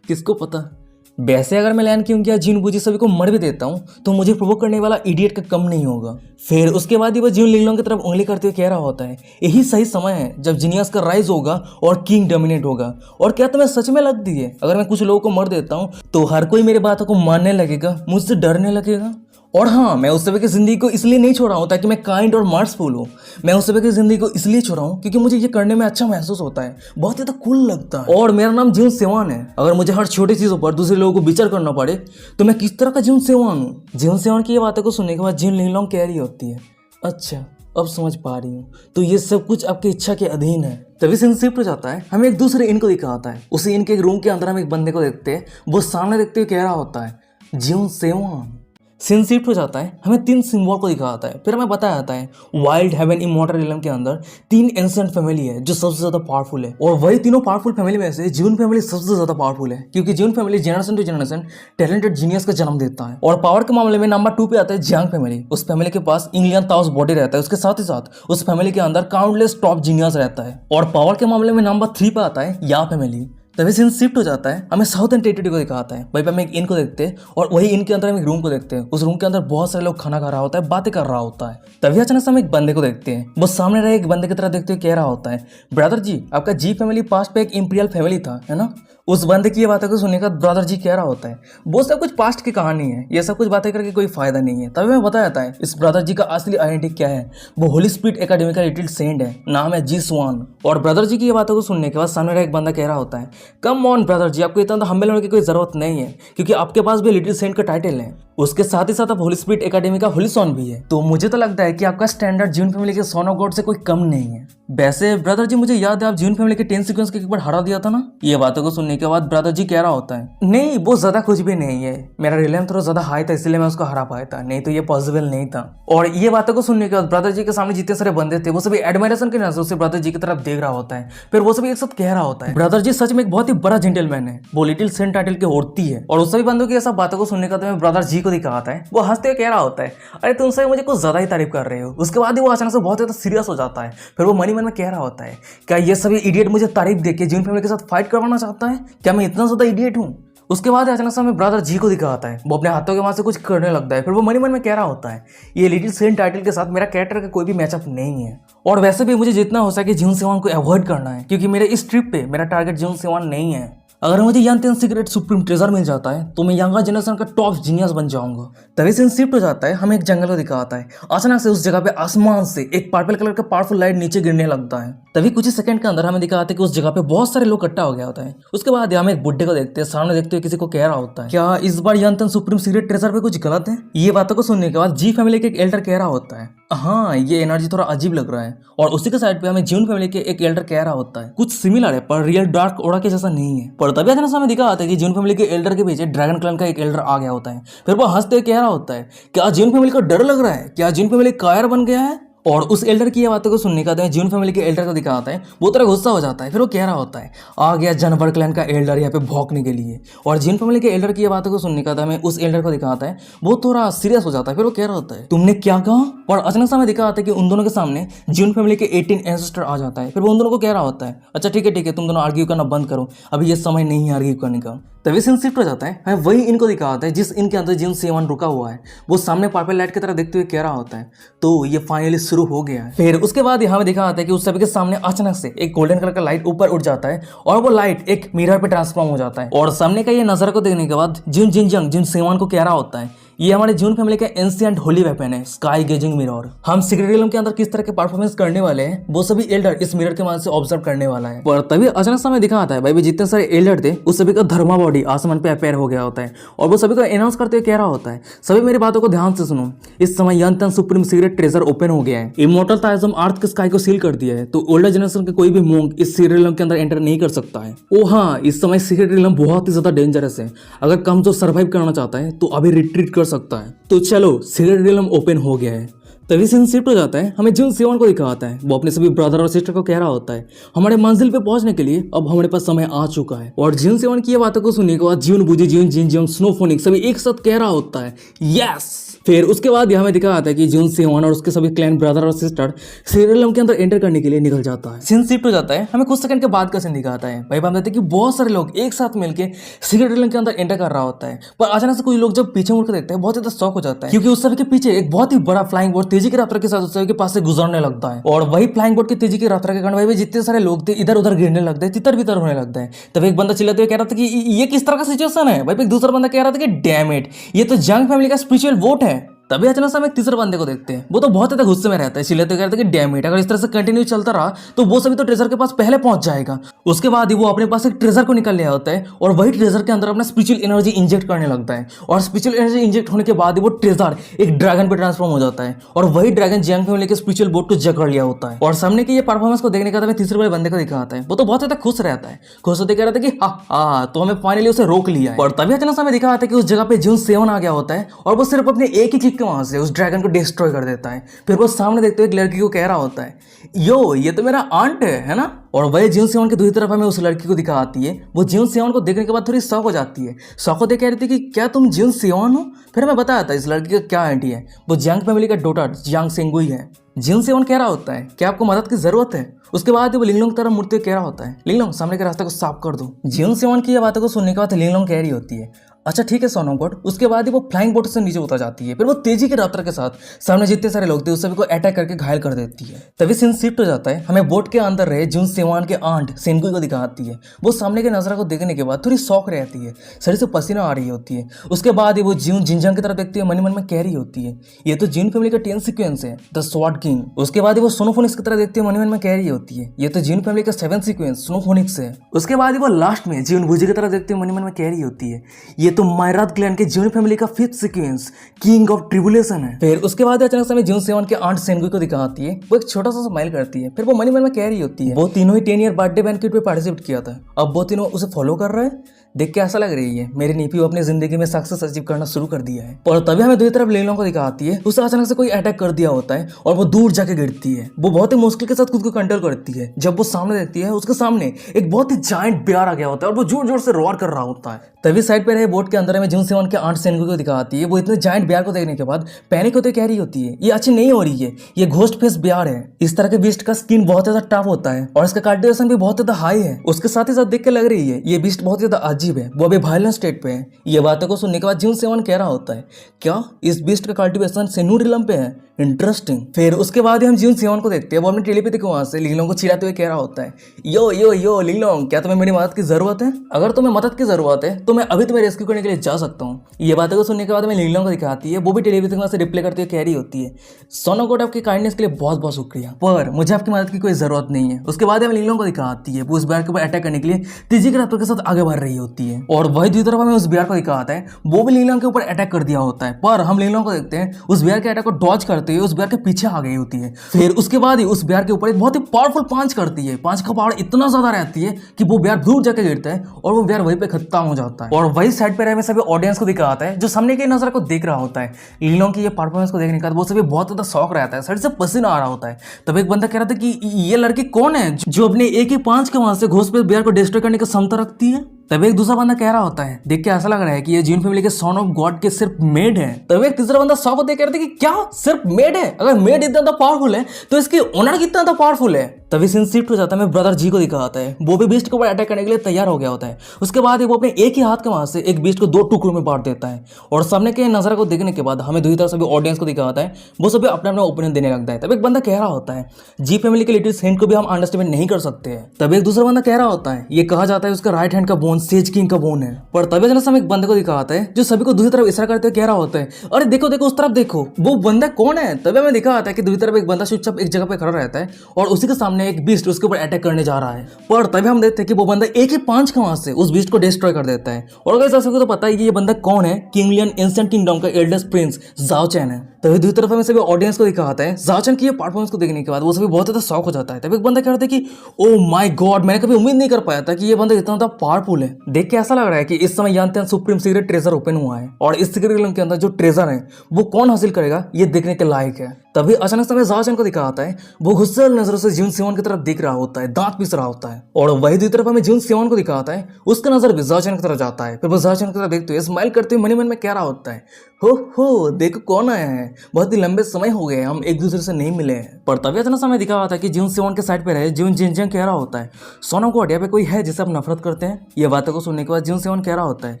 किसको पता, वैसे अगर मैं लैंड क्यों किया जीन बुजी सभी को मर भी देता हूँ तो मुझे प्रोवोक करने वाला इडियट का कम नहीं होगा। फिर उसके बाद ही वो जीन लिंगलोंग की तरफ उंगली करते हुए कह रहा होता है, यही सही समय है जब जीनियस का राइज होगा और किंग डोमिनेट होगा। और क्या तुम्हें सच में लगती है अगर मैं कुछ लोगों को मर देता हूँ तो हर कोई मेरी बातों को मानने लगेगा, मुझसे डरने लगेगा? और हाँ, मैं उस समय की जिंदगी को इसलिए नहीं छोड़ा हूँ ताकि मैं काइंड और मर्सीफुल हूँ। मैं उस समय की जिंदगी को इसलिए छोड़ा हूँ क्योंकि मुझे ये करने में अच्छा महसूस होता है, बहुत ज़्यादा कूल लगता है। और मेरा नाम जीवन सेवान है। अगर मुझे हर छोटी चीज़ों पर दूसरे लोगों को विचार करना पड़े तो मैं किस तरह का जीवन सेवान हूँ। जीवन सेवान की ये बातों को सुनने के बाद जीवन लिंगलोंग कह रही होती है, अच्छा अब समझ पा रही हूँ, तो ये सब कुछ आपकी इच्छा के अधीन है। तभी सीन शिफ्ट हो जाता है, हमें एक दूसरे इन को दिखाता है। उसी इन के एक रूम के अंदर हम एक बंदे को देखते हैं, वो सामने देखते हुए कह रहा होता है जीवन सेवान। सीन शिफ्ट हो जाता है, हमें 3 सिंबल को दिखाता है। फिर हमें बताया जाता है वाइल्ड हेवन इमॉर्टल रियलम के अंदर 3 एंशिएंट फैमिली है जो सबसे ज्यादा पावरफुल है, और वही तीनों पावरफुल फैमिली में से जीवन फैमिली सबसे ज्यादा पावरफुल है, क्योंकि जीवन family generation to generation talented genius का जन्म देता है। और पावर के मामले में नंबर 2 पे आता है जियांग फैमिली। उस फैमिली के पास इंग्लियन ताउस बॉडी रहता है, उसके साथ ही साथ उस फैमिली के अंदर काउंटलेस टॉप जीनियस रहता है। और पावर के मामले में नंबर 3 पे आता है या फैमिली। तभी सीन शिफ्ट हो जाता है, हमें साउथर्न टेरिटरी को दिखाता है। वहीं पे हम एक इन को देखते हैं, और वही इन के अंदर हम एक रूम को देखते हैं। उस रूम के अंदर बहुत सारे लोग खाना खा रहा होता है, बातें कर रहा होता है। तभी अचानक से हम एक बंदे को देखते हैं, वो सामने रहे एक बंदे की तरह देखते हुए कह रहा होता है, ब्रदर जी आपका जी फैमिली पास्ट पे एक इंपीरियल फैमिली था, है ना। उस बंदे की ये बातों को सुनने का ब्रदर जी कह रहा होता है, वो सब कुछ पास्ट की कहानी है, ये सब कुछ बातें करके कोई फायदा नहीं है। तभी हमें बताया जाता है इस ब्रदर जी का असली आइडेंटिटी क्या है। वो होली स्पिरिट एकेडमी का लिटिल सेंट है, नाम है जी स्वान। और ब्रदर जी की ये बातों को सुनने के बाद सामने रहा एक बंदा कह रहा होता है, कम ऑन ब्रदर जी, आपको इतना हम्बल होने की कोई जरूरत नहीं है, क्योंकि आपके पास भी लिटिल सेंट का टाइटल है, उसके साथ ही साथ आप होली स्पिरिट एकेडमी का होली सॉन भी है। तो मुझे तो लगता है कि आपका स्टैंडर्ड जीवन फैमिली के सन ऑफ गॉड से कोई कम नहीं है। वैसे ब्रदर जी मुझे याद है आप जीवन फैमिली के 10 सीक्वेंस के एक बार हरा दिया था ना। ये बातों को सुनने के बाद ब्रदर जी कह रहा होता है, नहीं वो ज्यादा कुछ भी नहीं है, मेरा रिलेम थोड़ा ज्यादा हाई था इसलिए मैं उसको हरा पाया था, नहीं तो ये पॉसिबल नहीं था। और ये बातों को सुनने के बाद ब्रदर जी के सामने जितने सारे बंदे थे वो सभी एडमायरेशन के नजरों से ब्रदर जी की तरफ देख रहा होता है। फिर वो सभी एक साथ कह रहा होता है, ब्रदर जी सच में एक बहुत ही बड़ा जेंटलमैन है, वो लिटिल सेंट टाइटल की औरती है। और उस सभी बंदों की सब बातों को सुनने का तो ब्रदर जी को दिखाता है, वो हंसते हुए कह रहा होता है, अरे तुम सब मुझे कुछ ज्यादा ही तारीफ कर रहे हो। उसके बाद ही वो अचानक से बहुत ज्यादा सीरियस हो जाता है। फिर वो मन ही मन में कह रहा होता है, क्या ये सभी इडियट मुझे तारीफ देके जीवन फैमिली के साथ फाइट करवाना चाहता है? क्या मैं इतना ज्यादा इडियट हूँ? उसके बाद अचानक से हमें ब्रदर जी को दिखाता है, वो अपने हाथों के वहां से कुछ करने लगता है। फिर वो मन ही मन में कह रहा होता है, ये लिटिल सेंट टाइटल के साथ मेरा कैरेक्टर का कोई भी मैचअप नहीं है, और वैसे भी मुझे जितना हो सके जीवन सेवान को अवॉइड करना है, क्योंकि मेरे इस ट्रिप पे मेरा टारगेट जीवन सेवान नहीं है। अगर मुझे यंग 10 सीक्रेट सुप्रीम ट्रेजर मिल जाता है तो मैं यंगर जनरेशन का टॉप जीनियस बन जाऊंगा। तभी सीन शिफ्ट हो जाता है, हमें एक जंगल को दिखाता है। अचानक से उस जगह पे आसमान से एक पर्पल कलर का पावरफुल लाइट नीचे गिरने लगता है। तभी कुछ ही सेकंड के अंदर हमें दिखाते हैं कि उस जगह पे बहुत सारे लोग इकट्ठा हो गया होता है। उसके बाद हम एक बुड्ढे को देखते हैं, सामने देखते हुए किसी को कह रहा होता है, क्या इस बार यंग 10 सुप्रीम सीक्रेट ट्रेजर पे कुछ गलत है? ये बातों को सुनने के बाद जी फैमिली के एक एल्डर कह रहा होता है, हाँ ये एनर्जी थोड़ा अजीब लग रहा है। और उसी के साइड पे हमें जीवन फैमिली के एक एल्डर कह रहा होता है, कुछ सिमिलर है पर रियल डार्क ओरा के जैसा नहीं है। पर तभी अचानक हमें दिखा आता है कि जीवन फैमिली के एल्डर के पीछे ड्रैगन क्लैन का एक एल्डर आ गया होता है। फिर वो हंसते हुए कह रहा होता है, क्या जीवन फैमिली को डर लग रहा है? क्या जीवन फैमिली कायर बन गया है? और उस एल्डर की ये बातों को सुनने का जीवन फैमिली के एल्डर को दिखाता है, वो तरह गुस्सा हो जाता है। फिर वो कह रहा होता है, आ गया जानवर क्लैन का एल्डर यहाँ पे भौंकने के लिए। और जीवन फैमिली के एल्डर की ये बातों को सुनने का हमें उस एल्डर को दिखाता है, वो थोड़ा सीरियस हो जाता है। फिर वो कह रहा होता है, तुमने क्या कहा? और अचानक से हमें दिखाता है कि उन दोनों के सामने जीवन फैमिली के 18 एंसेस्टर आ जाता है। फिर वो उन दोनों को कह रहा होता है, अच्छा ठीक है तुम दोनों आर्ग्यू करना बंद करो, अभी ये समय नहीं है आर्ग्यू करने का। तभी सीन शिफ्ट हो जाता है, हमें वही इनको दिखाता है जिस इनके अंदर जीवन सेवन रुका हुआ है। वो सामने पर्पल लाइट की तरह देखते हुए कह रहा होता है, तो ये फाइनली शुरू हो गया है। फिर उसके बाद यहाँ में दिखा आता है कि उस सभी के सामने अचानक से एक गोल्डन कलर का लाइट ऊपर उठ जाता है, और वो लाइट एक मिरर पे ट्रांसफॉर्म हो जाता है। और सामने का ये नजर को देखने के बाद जिन सेवन को कह रहा होता है, ये हमारे जीवन फैमिली का एंशिएंट होली वेपन है, स्काई गेजिंग मिरर। हम सीक्रेट रियलम के अंदर किस तरह के परफॉर्मेंस करने वाले हैं वो सभी एल्डर इस मिरर के मदद से ऑब्जर्व करने वाला है। पर तभी अचानक समय दिखा आता है, भाई जितने सारे एल्डर थे उस सभी का धर्मा बॉडी आसमान पे अपेयर हो गया होता है, और वो सभी को अनाउंस करते हुए कह रहा होता है, सभी मेरी बातों को ध्यान से सुनो, इस समय young supreme secret treasure open हो गया है। इमोर्टल ताइजम अर्थ के स्काई को सील कर दिया है, तो ओल्डर जनरेशन के कोई भी मोंक इस सीक्रेट रियलम के अंदर एंटर नहीं कर सकता है। ओ हाँ, इस समय सीक्रेट रियलम बहुत ही ज्यादा डेंजरस है, अगर कमजोर सर्वाइव करना चाहता है तो अभी रिट्रीट कर सकता है। तो चलो सीक्रेट रियलम ओपन हो गया है। तभी सीन शिफ्ट हो जाता है, हमें जीवन सेवन को दिखाता है, वो अपने सभी ब्रदर और सिस्टर को कह रहा होता है, हमारे मंजिल पे पहुंचने के लिए अब हमारे पास समय आ चुका है। और जीवन सेवन की ये बातों को सुनने के बाद जीवन बुझी जीवन स्नोफोनिक सभी एक साथ कह रहा होता है, यस। फिर उसके बाद यहाँ में दिखा आता है कि जीवन सेवन और उसके सभी क्लैन ब्रदर और सिस्टर सीरियलम के अंदर एंटर करने के लिए निकल जाता है। सीन शिफ्ट हो जाता है, हमें कुछ सेकंड के बाद का सीन दिखाता है। भाई हम देखते हैं कि बहुत सारे लोग एक साथ मिलकर सीक्रेट रियलम के अंदर एंटर कर रहा होता है। पर अचानक से कोई लोग जब पीछे मुड़कर देखते हैं बहुत ज्यादा शॉक हो जाता है, क्योंकि उस सभी के पीछे एक बहुत ही बड़ा फ्लाइंग बोर्ड तेजी की रफ्तार के साथ उस सभी के पास से गुजरने लगता है। और वही फ्लाइंग बोर्ड की तेजी की रफ्तार के कारण भाई जितने सारे लोग थे इधर उधर गिरने लगते हैं, तितर बितर होने लगता है। तब एक बंदा चिल्लाते हुए कह रहा था कि ये किस तरह का सिचुएशन है। भाई दूसरा बंदा कह रहा था कि डैम इट, ये तो जंग फैमिली का स्पिरिचुअल वोट है। तभी अचानक से हम एक तीसरे बंदे को देखते हैं। वो तो बहुत ज्यादा गुस्से में रहता है, चिल्लाते कहते हैं कि डैम इट, अगर इस तरह से कंटिन्यू चलता रहा तो वो सभी तो ट्रेजर के पास पहले पहुंच जाएगा। उसके बाद ही वो अपने पास एक ट्रेजर को निकल लिया होता है और वही ट्रेजर के अंदर अपना स्पिरिचुअल एनर्जी इंजेक्ट करने लगता है और स्पिरिचुअल एनर्जी इंजेक्ट होने के बाद ही वो ट्रेजर एक ड्रैगन पे ट्रांसफॉर्म हो जाता है और वही ड्रैगन जियांग फैमिली के स्पिरिचुअल बोर्ड को जकड़ लिया होता है। और सामने के ये परफॉर्मेंस को देखने का हमें तीसरे वाले बंदे को दिखा आता है। वो तो बहुत ज्यादा खुश रहता है, खुश होते कह रहा था कि हाँ तो हमें फाइनली उसे रोक लिया है। और तभी अचानक हमें दिखा आता है कि उस जगह पे जून 7 आ गया होता है और वो सिर्फ अपने एक ही किक के वहां से उस ड्रैगन को डिस्ट्रॉय कर देता है। फिर वो सामने देखते हुए एक लड़की को कह रहा होता है, यो ये तो मेरा आंट है ना। और वही जीवन सेवन की दूसरी तरफ हमें उस लड़की को दिखा आती है। वो जीवन सेवन को देखने के बाद थोड़ी शौक हो जाती है, शौक होते कह रही थी कि क्या तुम जीवन सेवन हो। फिर हमें बताया था इस लड़की का क्या आंटी है, वो जियांग फैमिली का डॉटर जियांग सेंगुई है। जीवन सेवन कह रहा होता है क्या आपको मदद की जरूरत है। उसके बाद वो लिंगलोंग की तरफ मुड़ते कह रहा होता है, लिंगलोंग सामने के रास्ते को साफ कर दो। जीवन सेवन की ये बातों को सुनने के बाद लिंगलोंग कह रही होती है, अच्छा ठीक है सोनम गॉड। उसके बाद ही वो फ्लाइंग बोट से नीचे उतर जाती है। फिर वो तेजी के रफ्तार के साथ सामने जितने सारे लोग थे उस सभी को अटैक करके घायल कर देती है। तभी सीन शिफ्ट हो जाता है, हमें बोट के अंदर रहे जून सेवान के आंट सेनगुई को दिखाती है। वो सामने के नजरा को देखने के बाद थोड़ी शौक रहती है, शरीर से पसीना आ रही होती है। उसके बाद ही वो जीवन जिंजांग की तरफ देखती है, मन मन में कह रही होती है ये तो जीन फैमिली का 10 सीक्वेंस है, द स्वॉर्ड किंग। उसके बाद वो सोनोफोनिक्स की तरह देखती है, मन मन में कह रही होती है ये तो जीन फैमिली का 7 सीक्वेंस सोनोफोनिक्स है। उसके बाद वो लास्ट में जीवन भुजी की तरफ देखते हुए मन मन में कह रही होती है ये तो मायरात क्लैन के जीवन फैमिली का 5th sequence king of tribulation है। फिर उसके बाद अचानक से जीवन सेवन के आंट सेनगुई को दिखाती है। वो एक छोटा सा स्माइल करती है। फिर वो मन में कह रही होती है वो तीनों ही 10 ईयर बर्थडे बैंकेट पे पार्टिसिपेट किया था, अब वो तीनों उसे फॉलो कर रहे हैं। देख के ऐसा लग रही है मेरी नीपी अपनी जिंदगी में सक्सेस अचीव करना शुरू कर दिया है। और तभी हमें दूसरी तरफ लिंगलोंग को दिखाती है, उसे अचानक से कोई अटैक कर दिया होता है और वो दूर जाके गिरती है। वो बहुत ही मुश्किल के साथ खुद को कंट्रोल करती है। जब वो सामने देखती है उसके सामने एक बहुत ही जायंट बेयर आ गया होता है और वो जोर जोर से रोर कर रहा होता है। तभी साइड पे रहे बोट के अंदर में जून सेवन के आंट सेनगुई को दिखाती है। वो इतने जायंट बेयर को देखने के बाद पैनिक होते कह रही होती है ये अच्छी नहीं हो रही है, ये घोस्ट फेस बेयर है। इस तरह के बीस्ट का स्किन बहुत ज्यादा टफ होता है और इसका कल्टीवेशन भी बहुत ज्यादा हाई है। उसके साथ ही साथ देख के लग रही है ये बीस्ट बहुत ज्यादा अजीब है, वो अभी वायलेंट स्टेट पे है। ये बातों को सुनने के बाद जून सेवन कह रहा होता है क्या इस बीस्ट का कल्टीवेशन सेनू रिलम पे है, इंटरेस्टिंग। फिर उसके बाद ही हम जीवन सेवन को देखते हैं। वो अपनी टेलीपैथी को वहां से लिंगलोंग को चिढ़ाते हुए कह रहा होता है यो यो यो लिंगलोंग क्या तुम्हें मेरी मदद की जरूरत है। अगर तुम्हें मदद की जरूरत है तो मैं अभी तुम्हें रेस्क्यू करने के लिए जा सकता हूँ। ये बातों को सुनने के बाद हमें लिंगलोंग को दिखाती है। वो भी टेलीपैथी वहां से रिप्लाई करते हुए कह रही होती है सोनो गॉड आपकी काइंडनेस के लिए बहुत बहुत शुक्रिया, पर मुझे आपकी मदद की कोई जरूरत नहीं है। उसके बाद हमें लिंगलोंग को दिखाती है वो उस बेयर के ऊपर अटैक करने के लिए तेजी के रफ्तार के साथ आगे बढ़ रही होती है। और वही दूसरी तरफ हमें उस बेयर को दिखाता है, वो भी लिंगलोंग के ऊपर अटैक कर दिया होता है। पर हम लिंगलोंग को देखते हैं उस बेयर के अटैक को डॉज करते हुए उस बेयर के पीछे आ गई होती है। फिर उसके बाद ही उस बेयर के ऊपर एक बहुत ही पावरफुल पांच करती है। पांच का पावर इतना ज्यादा रहती है कि वो बेयर दूर जाके गिरता है और वो बेयर वहीं पे खत्म हो जाता है। और वही साइड पे सभी ऑडियंस को दिखाता है जो सामने के नजर को देख रहा होता है। लिंगलोंग की ये परफॉर्मेंस को देखने के बाद वो सभी बहुत ज्यादा शौक रहता है, शरीर से पसीना आ रहा होता है। तब एक बंदा कह रहा था कि ये लड़की कौन है जो अपने एक ही 5 के वहां से घोस्ट पे बेयर को डिस्ट्रॉय करने की क्षमता रखती है। तब एक दूसरा बंदा कह रहा होता है देख के ऐसा लग रहा है कि ये जीन फैमिली के सन ऑफ गॉड के सिर्फ मेड है। तब एक तीसरा बंदा शौक होते कह रहा था कि क्या सिर्फ मेड है, अगर मेड इतना ज्यादा पावरफुल है तो इसके ओनर कितना ज्यादा पावरफुल है। तभी सीन शिफ्ट हो जाता है, मैं ब्रदर जी को दिखाता है। वो भी बीस्ट के ऊपर अटैक करने के लिए तैयार हो गया होता है। उसके बाद वो अपने एक ही हाथ के वहां से एक बीस्ट को 2 टुकड़ों में बांट देता है और सामने के नजर को देखने के बाद हमें दूसरी तरफ सभी ऑडियंस को दिखाता है। वो सभी अपने अपना ओपिनियन देने लगता है। तब एक बंदा कह रहा होता है जी फैमिली के लिटिल सेंट को भी हम अंडरस्टैंड नहीं कर सकते हैं। तब एक दूसरा बंदा कह रहा होता है ये कहा जाता है उसका राइट हैंड का बोन सेज किंग का बोन है। पर तभी अचानक हम एक बंदे को दिखाता है जो सभी को दूसरी तरफ इशारा करते हुए कह रहा होता है अरे देखो देखो उस तरफ देखो, वो बंदा कौन है। तभी हमें दिखा आता है कि दूसरी तरफ एक बंदा चुपचाप एक जगह पे खड़ा रहता है और उसी के सामने एक बीस्ट उसके ऊपर अटैक करने जा रहा है। पर तभी हम देखते हैं कि वो बंदा एक ही 5 के वहां से उस बीस्ट को डिस्ट्रॉय कर देता है। और अगर सबको तो पता है कि ये बंदा कौन है, किंगलियन एंशिएंट किंगडम का एल्डेस्ट प्रिंस जाओ चैन है। तभी दूसरी तरफ हमें सभी ऑडियंस को दिखाता है जाओ चैन की ये परफॉर्मेंस को देखने के बाद वो सभी बहुत ज्यादा शौक हो जाता है। तभी एक बंदा कह रहा था कि ओ माय गॉड मैंने कभी उम्मीद नहीं कर पाया था कि ये बंदा इतना ज्यादा पावरफुल है। देख के ऐसा लग रहा है कि इस समय जानते सुप्रीम सीक्रेट ट्रेजर ओपन हुआ है और इस सीक्रेट रूम के अंदर जो ट्रेजर है वो कौन हासिल करेगा ये देखने के लायक है। तभी अचानक से जाओ चैन को दिखाता है, वो गुस्से नजरों से जीवन सेवन की तरफ देख रहा होता है, दांत पीस रहा होता है। और वही दूसरी तरफ हमें जीवन सेवन को दिखाता है, उसका नजर भी जाओ चैन की तरफ जाता है। फिर वो जाओ चैन की तरफ देखते हुए स्माइल करते हुए मन में कह रहा होता है हो देखो कौन आया है, बहुत ही लंबे समय हो गए हम एक दूसरे से नहीं मिले हैं। पर तभी अचानक समय दिखा हुआ था कि जीवन सेवन के साइड पे रहे जीवन जिनजियांग कह रहा होता है सोनो गॉड यहाँ पे कोई है जिसे आप नफरत करते हैं। ये बातों को सुनने के बाद जीवन सेवन कह रहा होता है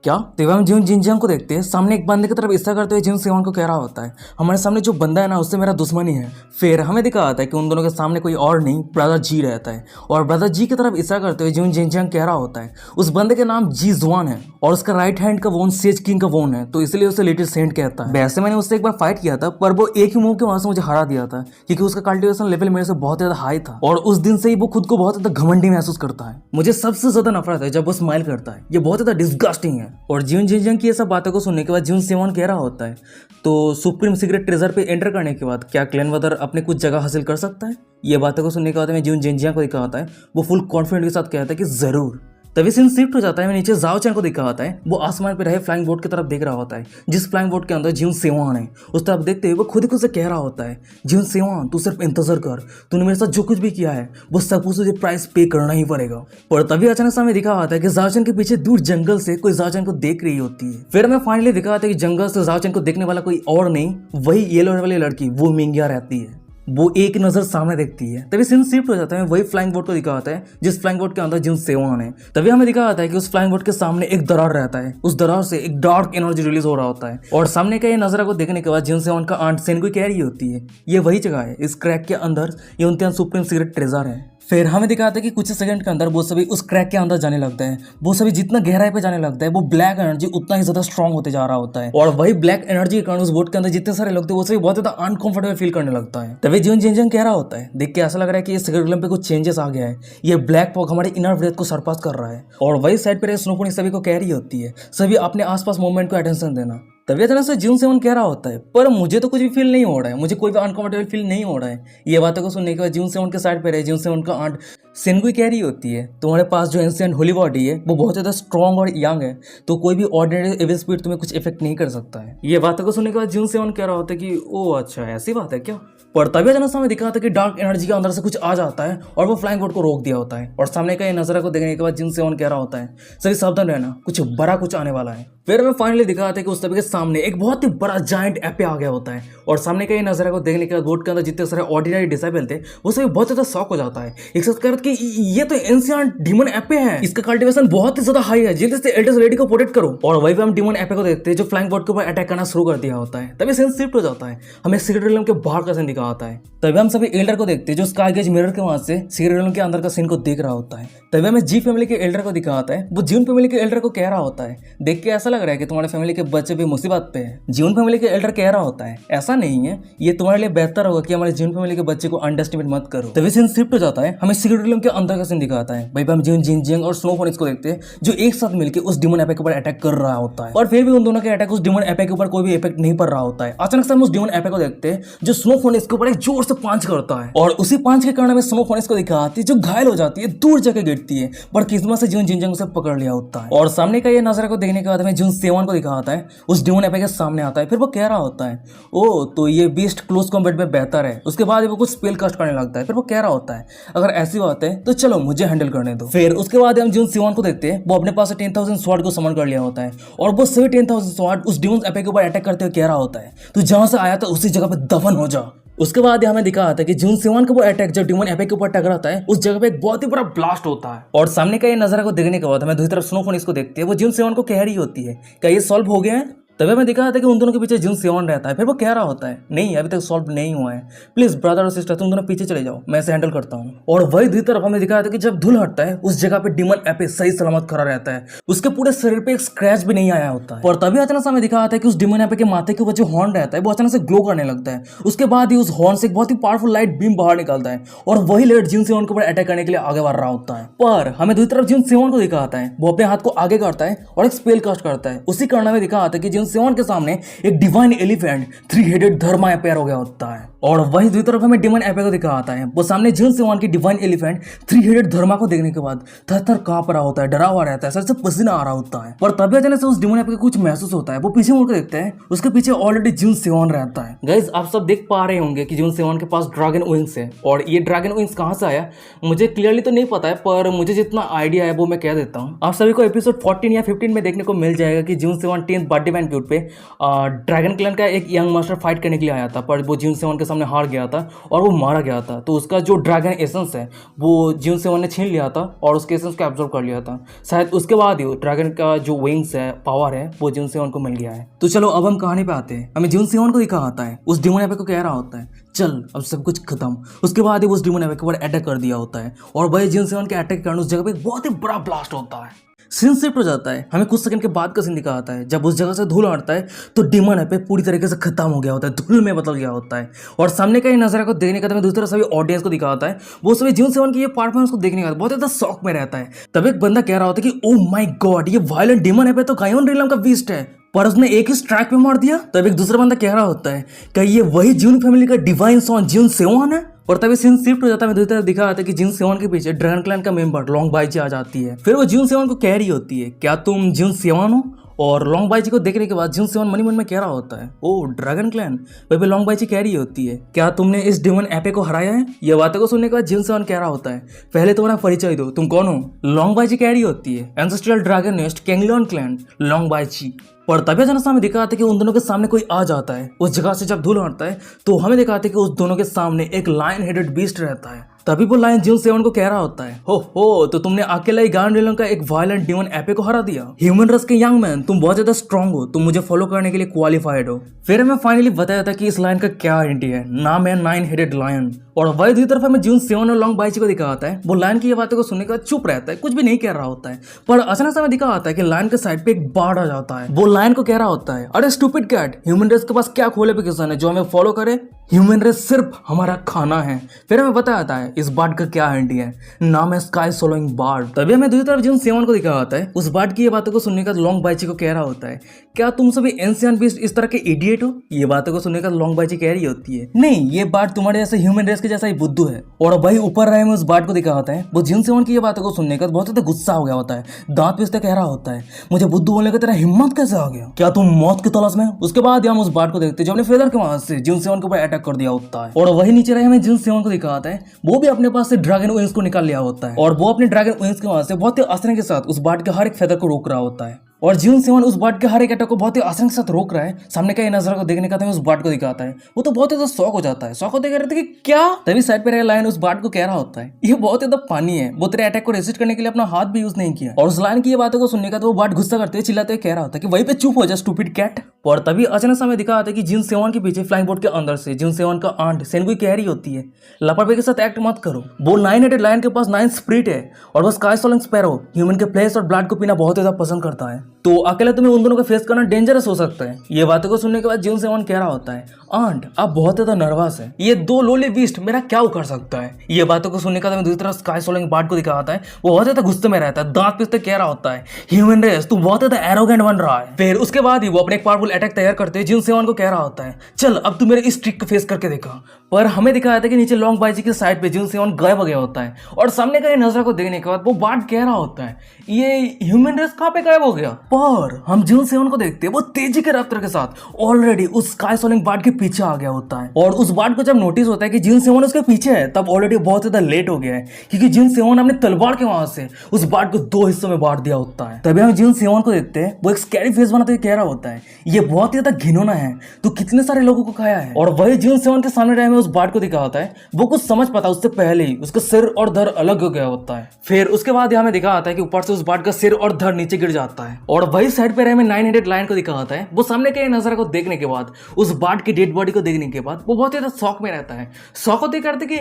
क्या? तो हम जिन जिनजियांग को देखते हैं, सामने एक बंदे की तरफ इशारा करते हुए जिन सेवन को कह रहा होता है हमारे सामने जो बंदा है ना उससे मेरा दुश्मनी है। फिर हमें दिखा आता है कि उन दोनों के सामने कोई और नहीं ब्रदर जी रहता है और ब्रदर जी की तरफ इशारा करते हुए जिन जिनजियांग कह रहा होता है उस बंदे के नाम जी जुआन है और उसका राइट हैंड का वोन सेज किंग का वोन है, तो इसलिए उसे लिटिल सेंट कहता है। वैसे मैंने उससे एक बार फाइट किया था पर वो एक ही मूव के वहां से मुझे हरा दिया था क्योंकि उसका कल्टिवेशन लेवल मेरे से बहुत ज्यादा हाई था और उस दिन से ही वो खुद को बहुत ज्यादा घमंडी महसूस करता है। मुझे सबसे ज्यादा नफरत है जब वो स्माइल करता है, ये बहुत ज्यादा डिस्गस्टिंग है। और जिन जिनजियांग की ये सब बातों को सुनने के बाद जिन सेवन कह रहा होता है तो सुप्रीम सीक्रेट ट्रेजर पे एंटर करने के बाद क्या क्लैन वदर अपने कुछ जगह हासिल कर सकता है? ये बातों को सुनने के बाद मैं जिन जिनजियांग को दिखा होता है वो फुल कॉन्फिडेंट के साथ कहता है कि जरूर। तभी सीन शिफ्ट हो जाता है, मैं नीचे जाओ चैन को दिखा होता है वो आसमान पे रहे फ्लाइंग बोट की तरफ देख रहा होता है जिस फ्लाइंग बोट के अंदर जिन सेवान है उस तरफ देखते हुए वो खुद को से कह रहा होता है जिन सेवान तू सिर्फ इंतजार कर, तूने मेरे साथ जो कुछ भी किया है वो सब कुछ तुझे प्राइस पे करना ही पड़ेगा। पर तभी अचानक से हमें दिखा होता है कि जाओचन के पीछे दूर जंगल से कोई जाओचन को देख रही होती है। फिर हमें फाइनली दिखा होता है कि जंगल से जाओचन को देखने वाला कोई और नहीं वही येलो वाली लड़की वो मिंगिया रहती है। वो एक नजर सामने देखती है, तभी सीन शिफ्ट हो जाता है, वही फ्लाइंग बोट को दिखा होता है जिस फ्लाइंग बोट के अंदर जिन सेवन है। तभी हमें दिखा होता है कि उस फ्लाइंग बोट के सामने एक दरार रहता है, उस दरार से एक डार्क एनर्जी रिलीज हो रहा होता है और सामने का ये नजरा को देखने के बाद जिन सेवन का आंट सेन को कह रही होती है ये वही जगह है, इस क्रैक के अंदर ये उनके सुप्रीम सीक्रेट ट्रेजर है। फिर हमें दिखाता है कि कुछ सेकंड के अंदर वो सभी उस क्रैक के अंदर जाने लगता है, वो सभी जितना गहराई पे जाने लगता है वो ब्लैक एनर्जी उतना ही ज्यादा स्ट्रांग होते जा रहा होता है और वही ब्लैक एनर्जी के कारण उस बोट के अंदर जितने सारे लोग थे वो सभी बहुत ज्यादा अनकंफर्टेबल फील करने लगता है। तभी जिन जिनजियांग कह रहा होता है देख के ऐसा लग रहा है कि इस सिगरेट पे कुछ चेंजेस आ गया है, ये ब्लैक फॉग हमारे इनर ब्रेथ को सरपास कर रहा है। और वही साइड पर स्नोफोन सभी को कह रही होती है सभी अपने आसपास मूवमेंट को अटेंशन देना। तभी अचानक से जिन सेवन कह रहा होता है पर मुझे तो कुछ भी फील नहीं हो रहा है, मुझे कोई भी अनकंफर्टेबल फील नहीं हो रहा है। ये बातों को सुनने के बाद जिन सेवन के साइड पे रहे जिन सेवन का आंट सेनगुई कह रही होती है तुम्हारे पास जो एंशिएंट होली बॉडी है वो बहुत ज्यादा स्ट्रॉन्ग और यंग है, तो कोई भी ऑर्डिनरी एविल स्पिरिट तुम्हें कुछ इफेक्ट नहीं कर सकता है। ये बातों को सुनने के बाद जिन सेवन कह रहा होता है कि ओ अच्छा ऐसी बात है क्या। पर तभी अचानक से हमें दिखा था कि डार्क एनर्जी के अंदर से कुछ आ जाता है और वो फ्लाइंग बोट को रोक दिया होता है और सामने का ये नजरा को देखने के बाद जिन सेवन कह रहा होता है सभी सावधान रहना कुछ बड़ा कुछ आने वाला है। फिर हमें फाइनली दिखा था कि उस सभी के सामने एक बहुत ही बड़ा जायंट एपे आ गया होता है और सामने का ये नजरा को देखने के बाद बोट के अंदर जितने सारे ऑर्डिनरी डिसेबल थे वो सभी बहुत ज्यादा शॉक हो जाता है, एक साथ कह कि ये तो एंशिएंट डीमन एपे है, इसका कल्टीवेशन बहुत ही ज्यादा हाई है, जल्दी से एल्डर्स लेडी को प्रोटेक्ट करो। और वही पे हम डीमन एपे को देखते हैं जो फ्लाइंग बोट के ऊपर अटैक करना शुरू कर दिया होता है। तभी सीन शिफ्ट हो जाता है, हमें सीक्रेट रूम के बाहर का सीन दिखा होता है। तभी हम सभी एल्डर को देखते हैं जो स्काई गेज मिरर के वहां से सीक्रेट रूम के अंदर का सीन को देख रहा होता है। तभी हमें जी फैमिली के एल्डर को दिखा होता है, वो जीवन फैमिली के एल्डर को कह रहा होता है देख के ऐसा लग रहा है कि तुम्हारे फैमिली के बच्चे भी मुसीबत पे है। जीवन फैमिली के एल्डर कह रहा होता है ऐसा नहीं है, ये तुम्हारे लिए बेहतर होगा कि हमारे जीवन फैमिली के बच्चे को अंडरस्टिमेट मत करो। तभी सीन शिफ्ट हो जाता है, हमें सीक्रेट रूम के अंदर का सीन दिखाता है, भाई हम जीवन जिनजियांग और स्नोफोन इसको देखते हैं जो एक साथ मिलकर उस डिमन एपे के ऊपर अटैक कर रहा होता है और फिर भी उन दोनों के अटैक उस डिमन एपे के ऊपर कोई भी इफेक्ट नहीं पड़ रहा होता है। अचानक से हम उस डिमन एपे को देखते हैं जो स्नोफोन इसके ऊपर एक जोर से पांच करता है और उसी पांच के कारण हमें स्नोफोन इसको दिखाती है जो घायल हो जाती है, दूर जाके गिरती है, पर किस्मत से जीवन जिनजियांग उसे पकड़ लिया होता है। और सामने का ये नजरा को देखने के बाद हमें जून सेवन को दिखाता है उस डिमन एपे के सामने आता है, फिर वो कह रहा होता है ओ तो ये बीस्ट क्लोज कॉम्बैट में बेहतर है। उसके बाद वो कुछ स्पेल कास्ट करने लगता है, फिर वो कह रहा होता है अगर ऐसी बात है तो चलो मुझे हैंडल करने दो। फिर उसके बाद हम जून सेवन को देखते हैं, वो अपने पास 10,000 स्वॉर्ड को समन कर लिया होता है और वो सभी 10,000 स्वॉर्ड उस डिमन एपे के ऊपर अटैक करते हुए कह रहा होता है तो जहां से आया था उसी जगह पे दफन हो जा। उसके बाद हमें दिखा आता है कि जून सेवन का वो अटैक जब डिमन एपे के ऊपर टकराता है उस जगह पे एक बहुत ही बड़ा ब्लास्ट होता है और सामने का ये नजारा को देखने के बाद हमें दूसरी तरफ स्नोफोन इसको देखते हैं, वो जून सेवन को कह रही होती है क्या ये सॉल्व हो गया है। तभी हमें दिखा था कि उन दोनों के पीछे जून सेवन रहता है, फिर वो कह रहा होता है नहीं अभी तक सॉल्व नहीं हुआ है, प्लीज ब्रदर और सिस्टर तुम दोनों पीछे चले जाओ मैं इसे हैंडल करता हूँ। और वही दूसरी तरफ हमें दिखाया था कि जब धूल हटता है उस जगह पे डिमन एपे सही सलामत खड़ा रहता है, उसके पूरे शरीर पे एक स्क्रैच भी नहीं आया होता है। और तभी अचानक हमें दिखाया था कि उस डिमन एपे के माथे के ऊपर जो हॉर्न रहता है वो अचानक से ग्लो करने लगता है, उसके बाद ही उस हॉर्न से एक बहुत ही पावरफुल लाइट बीम बाहर निकलता है और वही लाइट जून सेवन के ऊपर अटैक करने के लिए आगे बढ़ रहा होता है। पर हमें दूसरी तरफ जून सेवन को दिखाता है, वो अपने हाथ को आगे करता है और एक स्पेल कास्ट करता है, उसी कारण हमें दिखा आता है कि जून सेवन के सामने एक डिवाइन एलिफेंट 3-हेडेड धर्मा अपेयर हो गया होता है। और वही दूसरी तरफ हमें डिमन एपे को दिखा आता है, वो सामने जून सेवन की डिवाइन एलिफेंट 3-हेडेड धर्मा को देखने के बाद थर-थर कांप रहा होता है, डरा हुआ रहता है, सर से पसीना आ रहा होता है। पर तभी अचानक से उस डिमन एपे को कुछ महसूस होता है, वो पीछे मुड़कर देखते हैं, उसके पीछे ऑलरेडी जून सेवन रहता है। गाइस आप सब देख पा रहे होंगे कि जून सेवन के पास ड्रैगन विंग्स है और ये ड्रैगन विंग्स कहां से आया मुझे क्लियरली तो नहीं पता है, पर मुझे जितना आइडिया है वो मैं कह देता हूँ। आप सभी को एपिसोड 14 या 15 में देखने को मिल जाएगा कि जून सेवन 10th बर्थडे बैंक्वेट पे ड्रैगन क्लैन का एक यंग मास्टर फाइट करने के लिए आया था, पर वो जून सेवन के सामने हार गया था और वो मारा गया था। तो उसका जो ड्रैगन एसेंस है वो जिन सेवन ने छीन लिया था और उसके एसेंस को एब्जॉर्ब कर लिया था। शायद उसके बाद ही ड्रैगन का जो विंग्स है, पावर है, वो जिन सेवन को मिल गया है। तो चलो अब हम कहानी पे आते हैं। हमें जिन सेवन को दिखा आता है उस डिमोन एपेक को कह रहा होता है चल अब सब कुछ खत्म। उसके बाद ही उस डिमोन एपेक के ऊपर अटैक कर दिया होता है और वही जिन सेवन के अटैक के कारण उस जगह पे एक बहुत ही बड़ा ब्लास्ट होता है। सीन शिफ्ट हो जाता है। हमें कुछ सेकंड के बाद का सीन दिखा आता है जब उस जगह से धूल हटता है तो डिमन एपेक पूरी तरीके से खत्म हो गया होता है, धूल में बदल गया होता है। और सामने का ये नजारा को देखने का तो मैं दूसरी तरफ सभी ऑडियंस को दिखाता है, वो सभी जिन सेवन की ये परफॉर्मेंस को देखने का बहुत ज्यादा शौक में रहता है। तब एक बंदा कह रहा होता है कि ओ माय गॉड, ये वायलेंट डिमन एपेक तो गायन रिलम का बीस्ट है, पर उसने एक ही स्ट्राइक पे मार दिया। तब एक दूसरा बंदा कह रहा होता है कि ये वही जिन फैमिली का डिवाइन सॉन जिन सेवन है। और तभी सीन शिफ्ट हो जाता है। दूसरी तरफ दिखा आता है कि जिन सेवन के पीछे ड्रैगन क्लैन का मेंबर लॉन्ग बाई जी आ जाती है। फिर वो जिन सेवन को कह रही होती है क्या तुम जिन सेवन हो? और लॉन्ग बाई जी को देखने के बाद जिन सेवन मनी मन में कह रहा होता है ओ ड्रैगन क्लैन। वही लॉन्ग बाई जी कह रही होती है क्या तुमने इस डिमन एपेक को हराया है? ये बातों को सुनने के बाद जिन सेवन कह रहा होता है पहले तुम्हारा परिचय दो, तुम कौन हो? लॉन्ग बाई जी कह रही होती है एंसेस्ट्रियल ड्रैगन नेस्ट कैंगलियन क्लैन लॉन्ग बाई जी। और तभी अचानक हमें दिखाता है कि उन दोनों के सामने कोई आ जाता है। उस जगह से जब धूल हटता है तो हमें दिखाते हैं कि उस दोनों के सामने एक लायन हेडेड बीस्ट रहता है। तभी वो लायन जिन सेवन को कह रहा होता है हो तो तुमने अकेला ही गार्ड रिलम का एक वायलेंट डिमन एपेक को हरा दिया। ह्यूमन रस के यंग मैन, तुम बहुत ज्यादा स्ट्रांग हो, तुम मुझे फॉलो करने के लिए क्वालिफाइड हो। फिर हमें फाइनली बताया था कि इस लायन का क्या आइडेंटिटी है, नाम है नाइन हेडेड लायन। और वही दूसरी तरफ हमें जिन सेवन और लॉन्ग बाई जी को दिखा आता है, वो लायन की ये बातों को सुनने के बाद चुप रहता है, कुछ भी नहीं कह रहा होता है। पर अचानक से हमें दिखा आता है कि लायन के साइड पे एक बार्ड आ जाता है। वो लायन को कह रहा होता है अरे स्टूपिड कैट, ह्यूमन रेस के पास क्या खोले पे किसान है जो हमें फॉलो करे? ह्यूमन रेस सिर्फ हमारा खाना है। फिर हमें बताया है इस बार्ड का क्या आइडेंटिटी है, नाम है स्काई सोलोइंग बार्ड। तभी हमें दूसरी तरफ जिन सेवन को दिखा आता है उस बार्ड की ये बातों को सुनने का लॉन्ग बाई जी को कह रहा होता है क्या तुम सभी एंशियंट बीस्ट इस तरह के इडियट हो? ये बातों को सुनने का लॉन्ग बाई जी कह रही होती है नहीं, ये बार्ड तुम्हारे जैसे ह्यूमन रेस के जैसा ही बुद्धू है। और वही ऊपर रहे में उस बार्ड को दिखा आता है, वो जिन सेवन की ये बातों को सुनने का बहुत ज्यादा गुस्सा हो गया होता है, दांत पीसते कह रहा होता है मुझे बुद्धू बोलने का तेरा हिम्मत कैसे आ गया, क्या तुम मौत की तलाश में? उसके बाद हम उस बार्ड को देखते हैं जो अपने फेदर के वहां से जिन सेवन के ऊपर अटैक कर दिया होता है। और वही नीचे रहे हमें जिन सेवन को दिखा आता है, वो भी अपने पास से ड्रैगन विंग्स को निकाल लिया होता है और वो अपने ड्रैगन विंग्स के वहां से बहुत ही आसानी के साथ उस बार्ड के हर एक फेदर को रोक रहा होता है। और जिन सेवन उस बार्ड के हर एक अटैक को बहुत ही आसानी के साथ रोक रहा है। सामने का ये नजर को देखने का था उस बार्ड को दिखाता है, वो तो बहुत ज्यादा शौक हो जाता है, शौक होते कहते कि क्या। तभी साइड पे रहे लायन उस बार्ड को कह रहा होता है ये बहुत ज्यादा पानी है, वो तेरे अटैक को रेसिस्ट करने के लिए अपना हाथ भी यूज नहीं किया। और उस लायन की ये बातों को सुनने का तो वो बार्ड गुस्सा करते हुए चिल्लाते हुए कह रहा होता है कि वहीं पे चुप हो जा स्टूपिड कैट। और तभी अचानक से हमें दिखा आता है कि जिन सेवन के पीछे फ्लाइंग बोट के अंदर से जिन सेवन का आंट सेनगुई कह रही होती है लापरवाही के साथ एक्ट मत करो, वो नाइन हेडेड लायन के पास नाइन स्पिरिट है और वो स्काई सोलिंग स्पैरो ह्यूमन के फ्लेश और ब्लड को पीना बहुत ज्यादा पसंद करता है, तो अकेले तुम्हें उन दोनों को फेस करना डेंजरस हो सकता है। ये बातों को सुनने के बाद जिन सेवन कह रहा होता है आंट आप बहुत ज्यादा नर्वस है, ये दो लोली बीस्ट मेरा क्या कर सकता है? ये बातों को सुनने के बाद दूसरी तरफ स्काई सोलिंग बार्ड को दिखाता है, वो बहुत ज्यादा गुस्से में रहता है, दांत पीसते कह रहा होता है ह्यूमन रेस तू बहुत ज्यादा एरोगेंट बन रहा है। फिर उसके बाद ही वो अपने एक पावरफुल अटैक तैयार करते हैं, जिन सेवन को कह रहा होता है चल अब तू मेरे इस ट्रिक को फेस करके देखा। पर हमें दिखाया था कि नीचे लॉन्ग बाई जी की साइड पे जिन सेवन गायब हो गया होता है और सामने का ये नजर को देखने के बाद वो बार्ड कह रहा होता है ये ह्यूमन रेस कहाँ पे गायब हो गया? पर हम जिन सेवन को देखते हैं वो तेजी के रफ्तार के साथ ऑलरेडी उस स्काई सोलिंग बार्ड के पीछे आ गया होता है। और उस बार्ड को जब नोटिस होता है कि जिन सेवन उसके पीछे है तब ऑलरेडी बहुत ज्यादा लेट हो गया है, क्योंकि जिन सेवन अपने तलवार के वहां से उस बार्ड को दो हिस्सों में बांट दिया होता है। तभी हम जिन सेवन को देखते हैं, वो एक स्कैरी फेस बनाते हुए कह रहा होता है ये बहुत ही ज्यादा घिनौना है, तो कितने सारे लोगों को खाया है। और वही जिन सेवन के सामने रहे में उस बार्ड को दिखा होता है, वो कुछ समझ पाता उससे पहले ही उसका सिर और धड़ अलग हो गया होता है। फिर उसके बाद हमें दिखा आता है कि ऊपर से उस बार्ड का सिर और धड़ नीचे गिर जाता है। और वही साइड पे रहे में नाइन हेडेड लायन को दिखा आता है, वो सामने के नजारे को देखने के बाद उस बार्ड की डेड बॉडी को देखने के बाद वो बहुत ज्यादा शौक में रहता है, शौक होते करते कि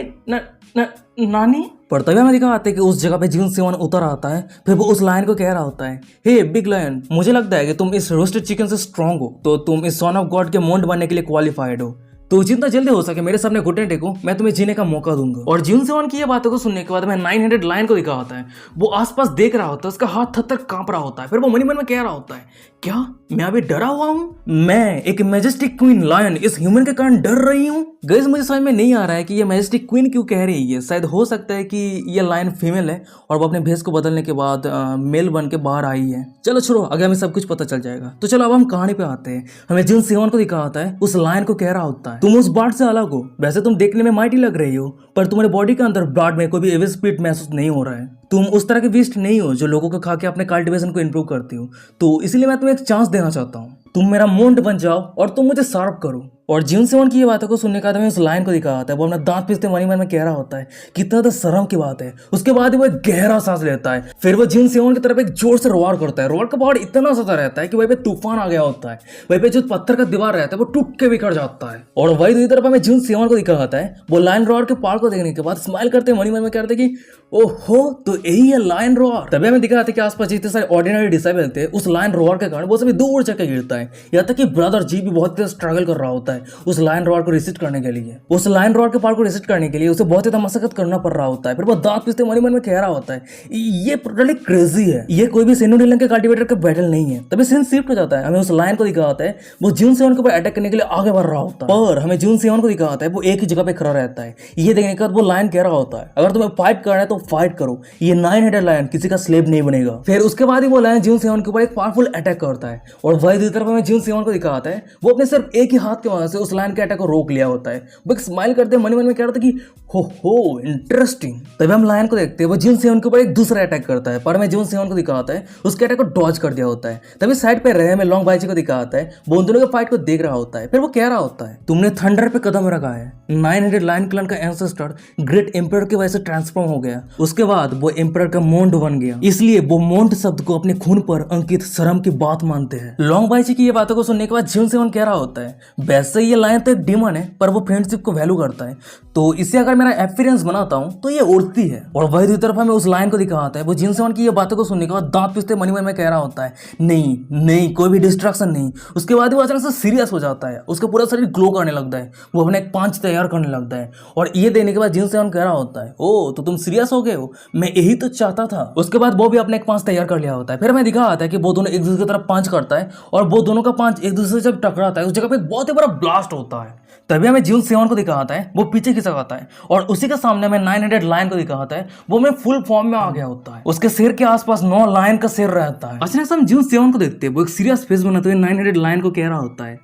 नानी। पर तभी हमें दिखा आता है कि उस जगह पे जिन सेवन उतर आता है, फिर वो उस लायन को कह रहा होता है हे बिग लायन, मुझे लगता है कि तुम इस रोस्टेड चिकन से स्ट्रांग हो, तो तुम इस सन ऑफ गॉड के मोंड बनने के लिए क्वालिफाइड हो, तो जितना जल्दी हो सके मेरे सामने घुटने टेको, मैं तुम्हें जीने का मौका दूंगा। और जिन सेवन की ये बातों को सुनने के बाद मैं 900 लायन को दिखा होता है, वो आसपास देख रहा होता है, उसका हाथ थर-थर कांप रहा होता है। फिर वो मन में कह रहा होता है क्या मैं अभी डरा हुआ हूँ? मैं एक मैजेस्टिक क्वीन लायन इस ह्यूमन के कारण डर रही हूँ? गाइस मुझे समझ में नहीं आ रहा है कि ये मैजेस्टिक क्वीन क्यों कह रही है। शायद हो सकता है कि ये लायन फीमेल है और वो अपने भेष को बदलने के बाद मेल बन के बाहर आई है। चलो छोड़ो, आगे हमें सब कुछ पता चल जाएगा। तो चलो अब हम कहानी पे आते हैं। हमें जिन सेवन को दिखा आता है, उस लायन को कह रहा होता है तुम उस बार्ड से अलग हो, वैसे तुम देखने में माइटी लग रही हो, पर तुम्हारे बॉडी के अंदर ब्लड में कोई भी एविल स्पिरिट महसूस नहीं हो रहा है। तुम उस तरह के बीस्ट नहीं हो जो लोगों को खा के अपने कल्टिवेशन को इंप्रूव करती हो। तो इसीलिए मैं तुम्हें एक चांस देना चाहता हूँ। तुम मेरा मोंड बन जाओ और तुम मुझे शार्प करो। और जीवन सेवन की ये बातों को सुनने के बाद हमें उस लाइन को दिखा होता है, वो अपना दांत पीसते मन ही मन में कह रहा होता है कितना तो शर्म की बात है। उसके बाद वो एक गहरा सांस लेता है, फिर वो जीवन सेवन की तरफ एक जोर से रोआर करता है। रोआर का पहाड़ इतना ज्यादा रहता है कि वहीं पे तूफान आ गया होता है, वहीं पे जो पत्थर का दीवार रहता है वो टूट के बिखर जाता है। और वही दूसरी तरफ हमें जीवन सेवन को दिखा होता है, वो लाइन रोआर के पहाड़ को देखने के बाद स्माइल करते मन ही मन में कहते कि ओहो तो यही है लाइन रोआर। तभी हमें दिखा था कि आसपास जितने सारे ऑर्डिनरी डिसेबल थे उस लाइन रोआर के कारण वो सभी दूर जाकर गिरता है। यहाँ तक कि ब्रदर जी भी बहुत स्ट्रगल कर रहा होता है उस लाइन रोआर को रिसेट करने के लिए। उस लाइन रोआर के पार को रिसेट करने के लिए उसे बहुत ज्यादा मशक्कत करना पड़ रहा होता है। फिर वो दांत पीसते मन ही मन में कह रहा होता है ये टोटली क्रेजी है, ये कोई भी सेनो डीलन के कल्टीवेटर का बैटल नहीं है। तभी सीन शिफ्ट हो जाता है, हमें उस लाइन को दिखा होता है वो जून सेवन के ऊपर अटैक करने के लिए आगे बढ़ रहा होता है। पर हमें जून सेवन को दिखा होता है वो एक ही जगह पे खड़ा रहता है। ये देखने के बाद वो लाइन कह रहा होता है अगर तुम्हें फाइट करना है तो फाइट करो, ये 9 हेडेड लायन किसी का स्लेव नहीं बनेगा। फिर उसके बाद ही वो लायन जून सेवन के ऊपर एक पावरफुल अटैक करता है और वही दूसरी तरफ हमें जून सेवन को दिखा होता है वो अपने सिर्फ एक ही हाथ के वजह से उस लायन के अटैक को रोक लिया होता है। वो एक स्माइल करते मन मन में कह रहा था कि हो इंटरेस्टिंग। तभी हम लायन को देखते हैं वो जून सेवन के ऊपर एक दूसरा अटैक करता है, पर हमें जून सेवन को दिखा होता है उसके अटैक को डॉज कर दिया होता है। तभी साइड पे रहे हमें लॉन्ग बाइजी को दिखा होता है, वो उन दोनों के फाइट को देख रहा होता है। फिर वो कह रहा होता है तुमने थंडर पे कदम रखा है, 9 हेडेड लायन क्लैन का एंसेस्टर ग्रेट एम्पायर की वजह से ट्रांसफॉर्म हो गया, उसके बाद वो एम्पायर का मोंड बन गया, इसलिए वो मोंड शब्द को अपने खून पर अंकित शर्म की बात मानते हैं। लॉन्ग बाइजी की ये बातों को सुनने के बाद जून सेवन कह रहा होता है वैसे ये लायन तो एक डीमन है पर वो फ्रेंडशिप को वैल्यू करता है, तो इससे अगर मेरा एक्सपीरियंस बनाता हूं तो ये उड़ती है। और वही दूसरी तरफ हमें उस लायन को दिखा होता है वो जून सेवन की ये बातों को सुनने के बाद दांत पीसते मन में कह रहा होता है नहीं नहीं कोई भी डिस्ट्रैक्शन नहीं। उसके बाद वो अचानक से सीरियस हो जाता है, उसका पूरा शरीर ग्लो करने लगता है, वो अपने एक पांच तैयार करने लगता है। और ये देने के बाद जून सेवन कह रहा होता है ओ तो तुम सीरियस हो गए हो, मैं यही तो चाहता था। उसके बाद वो भी अपने एक पांच तैयार कर लिया होता है। फिर हमें दिखा आता है कि वो दोनों एक दूसरे की तरफ पांच करता है और वो दोनों का पांच एक दूसरे से जब टकराता है उस जगह पे एक बहुत ही बड़ा ब्लास्ट होता है। तभी हमें जून सेवन को दिखाता है वो पीछे खिसक आता है और उसी के सामने हमें 9 हेडेड लायन को दिखाता है वो में फुल फॉर्म में आ गया होता है। उसके सिर के आसपास 9 लायन का सिर रहता है। अचानक से हम जून सेवन को देखते हैं वो एक सीरियस फेस बनाते हुए 9 हेडेड लायन को कह रहा होता है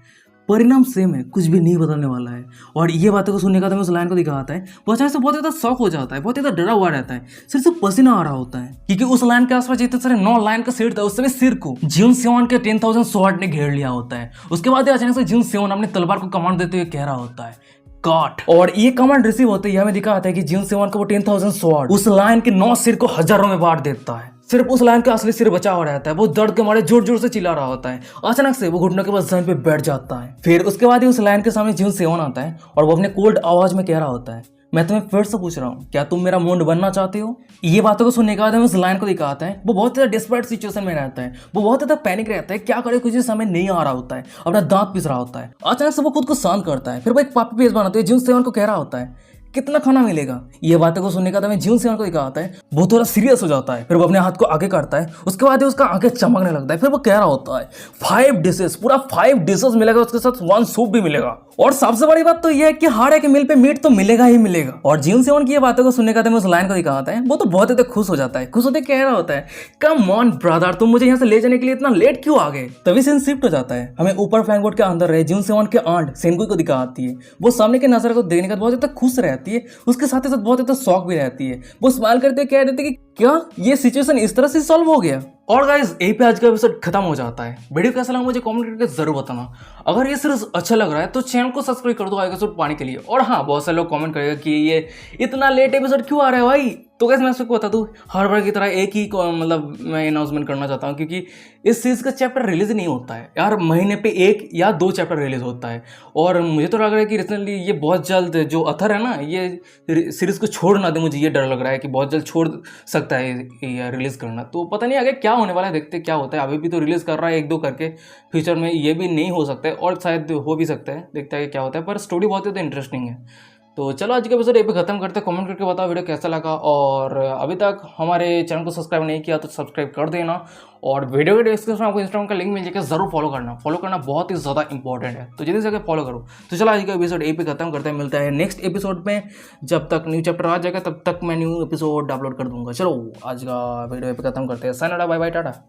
परिणाम सेम है, कुछ भी नहीं बदलने वाला है। और ये बातों को सुनने का तो उस लाइन को दिखाता है वो अचानक से बहुत ज्यादा शॉक हो जाता है, बहुत ज्यादा डरा हुआ रहता है, सिर से पसीना आ रहा होता है क्योंकि उस लाइन के आसपास जितने सारे 9 लाइन का सिर था उस समय सिर को जून सेवन के 10,000 स्वॉर्ड ने घेर लिया होता है। उसके बाद अचानक से जून सेवन अपने तलवार को कमांड देते हुए कह रहा होता है काट। और ये कमांड रिसीव होते ही हमें दिखाता है कि जून सेवन का वो 10,000 स्वॉर्ड उस लाइन के 9 सिर को हजारों में बांट देता है। सिर्फ उस लाइन का असली सिर बचा हुआ रहता है, वो दर्द के मारे जोर जोर से चिल्ला रहा होता है। अचानक से वो घुटनों के पास जमीन पे बैठ जाता है। फिर उसके बाद ही उस लाइन के सामने जून सेवन आता है और वो अपने कोल्ड आवाज में कह रहा होता है मैं तुम्हें फिर से पूछ रहा हूँ क्या तुम मेरा मोंड बनना चाहते हो। ये बातों को सुनने के बाद हमें उस लाइन को दिखाता है वो बहुत ज्यादा डिस्परेट सिचुएशन में रहता है, वो बहुत ज्यादा पैनिक रहता है, क्या करे कुछ समझ नहीं आ रहा होता है, अपना दांत पीस रहा होता है। अचानक से वो खुद को शांत करता है, फिर वो एक पापी पेज बनाते हुए जून सेवन को कह रहा होता है कितना खाना मिलेगा। ये बातें को सुनने का हमें जून सेवन को दिखाता है वो थोड़ा सीरियस हो जाता है, फिर वो अपने हाथ को आगे करता है, उसके बाद उसका आंखें चमकने लगता है। फिर वो कह रहा होता है 5 डिशेस, पूरा 5 डिशेस मिलेगा, उसके साथ 1 सूप भी मिलेगा। और सबसे बड़ी बात तो यह है कि हर एक मील पे मीट तो मिलेगा ही मिलेगा। और जून सेवन की ये बातों को सुनने का हमें उस लाइन को दिखाता है वो तो बहुत ज्यादा खुश हो जाता है, खुश होते कह रहा होता है कम ऑन ब्रदर तुम मुझे यहाँ से ले जाने के लिए इतना लेट क्यों आ गए। तभी सीन शिफ्ट हो जाता है, हमें ऊपर फ्लैंक बोर्ड के अंदर रहे जून सेवन के आंट सेनकुई को दिखाती है। वो सामने के नजर को देखने का बहुत ज्यादा खुश रहती है, उसके साथ ही साथ बहुत ज्यादा शौक भी रहती है। वो स्माइल करते कह देते कि क्या ये सिचुएशन इस तरह से सॉल्व हो गया। और गाइस यही पे आज का एपिसोड खत्म हो जाता है। वीडियो कैसा लगा मुझे कमेंट करके जरूर बताना। अगर ये सीरीज अच्छा लग रहा है तो चैनल को सब्सक्राइब कर दो आगे एपिसोड पाने के लिए। और हाँ बहुत सारे लोग कमेंट करेगा कि ये इतना लेट एपिसोड क्यों आ रहा है भाई, तो कैसे मैं आपको बता दूं हर बार की तरह एक ही मतलब मैं अनाउंसमेंट करना चाहता हूँ क्योंकि इस सीरीज का चैप्टर रिलीज नहीं होता है यार, महीने पे 1 या 2 चैप्टर रिलीज होता है। और मुझे तो लग रहा है कि रिसेंटली ये बहुत जल्द जो अथर है ना ये सीरीज को छोड़ ना दे, मुझे ये डर लग रहा है कि बहुत जल्द छोड़ सकता है ये रिलीज करना। तो पता नहीं आगे क्या होने वाला है, देखते क्या होता है। अभी भी तो रिलीज कर रहा है 1-2 करके, फ्यूचर में ये भी नहीं हो सकता है और शायद हो भी सकता है, देखते हैं क्या होता है। पर स्टोरी बहुत ज़्यादा इंटरेस्टिंग है। तो चलो आज का एपिसोड यहीं पे खत्म करते हैं। कमेंट करके बताओ वीडियो कैसा लगा, और अभी तक हमारे चैनल को सब्सक्राइब नहीं किया तो सब्सक्राइब कर देना। और वीडियो के डिस्क्रिप्शन में आपको इंस्टाग्राम का लिंक मिल जाएगा, जरूर फॉलो करना बहुत ही ज़्यादा इंपॉर्टेंट है, तो जल्दी से फॉलो करो। तो चलो आज का एपिसोड यहीं पे खत्म करते हैं, मिलता है नेक्स्ट एपिसोड में। जब तक न्यू चैप्टर आ जाएगा तब तक मैं न्यू एपिसोड अपलोड कर दूंगा। चलो आज का वीडियो यहीं पे खत्म करते हैं। साइनडा, बाय बाय, टाटा।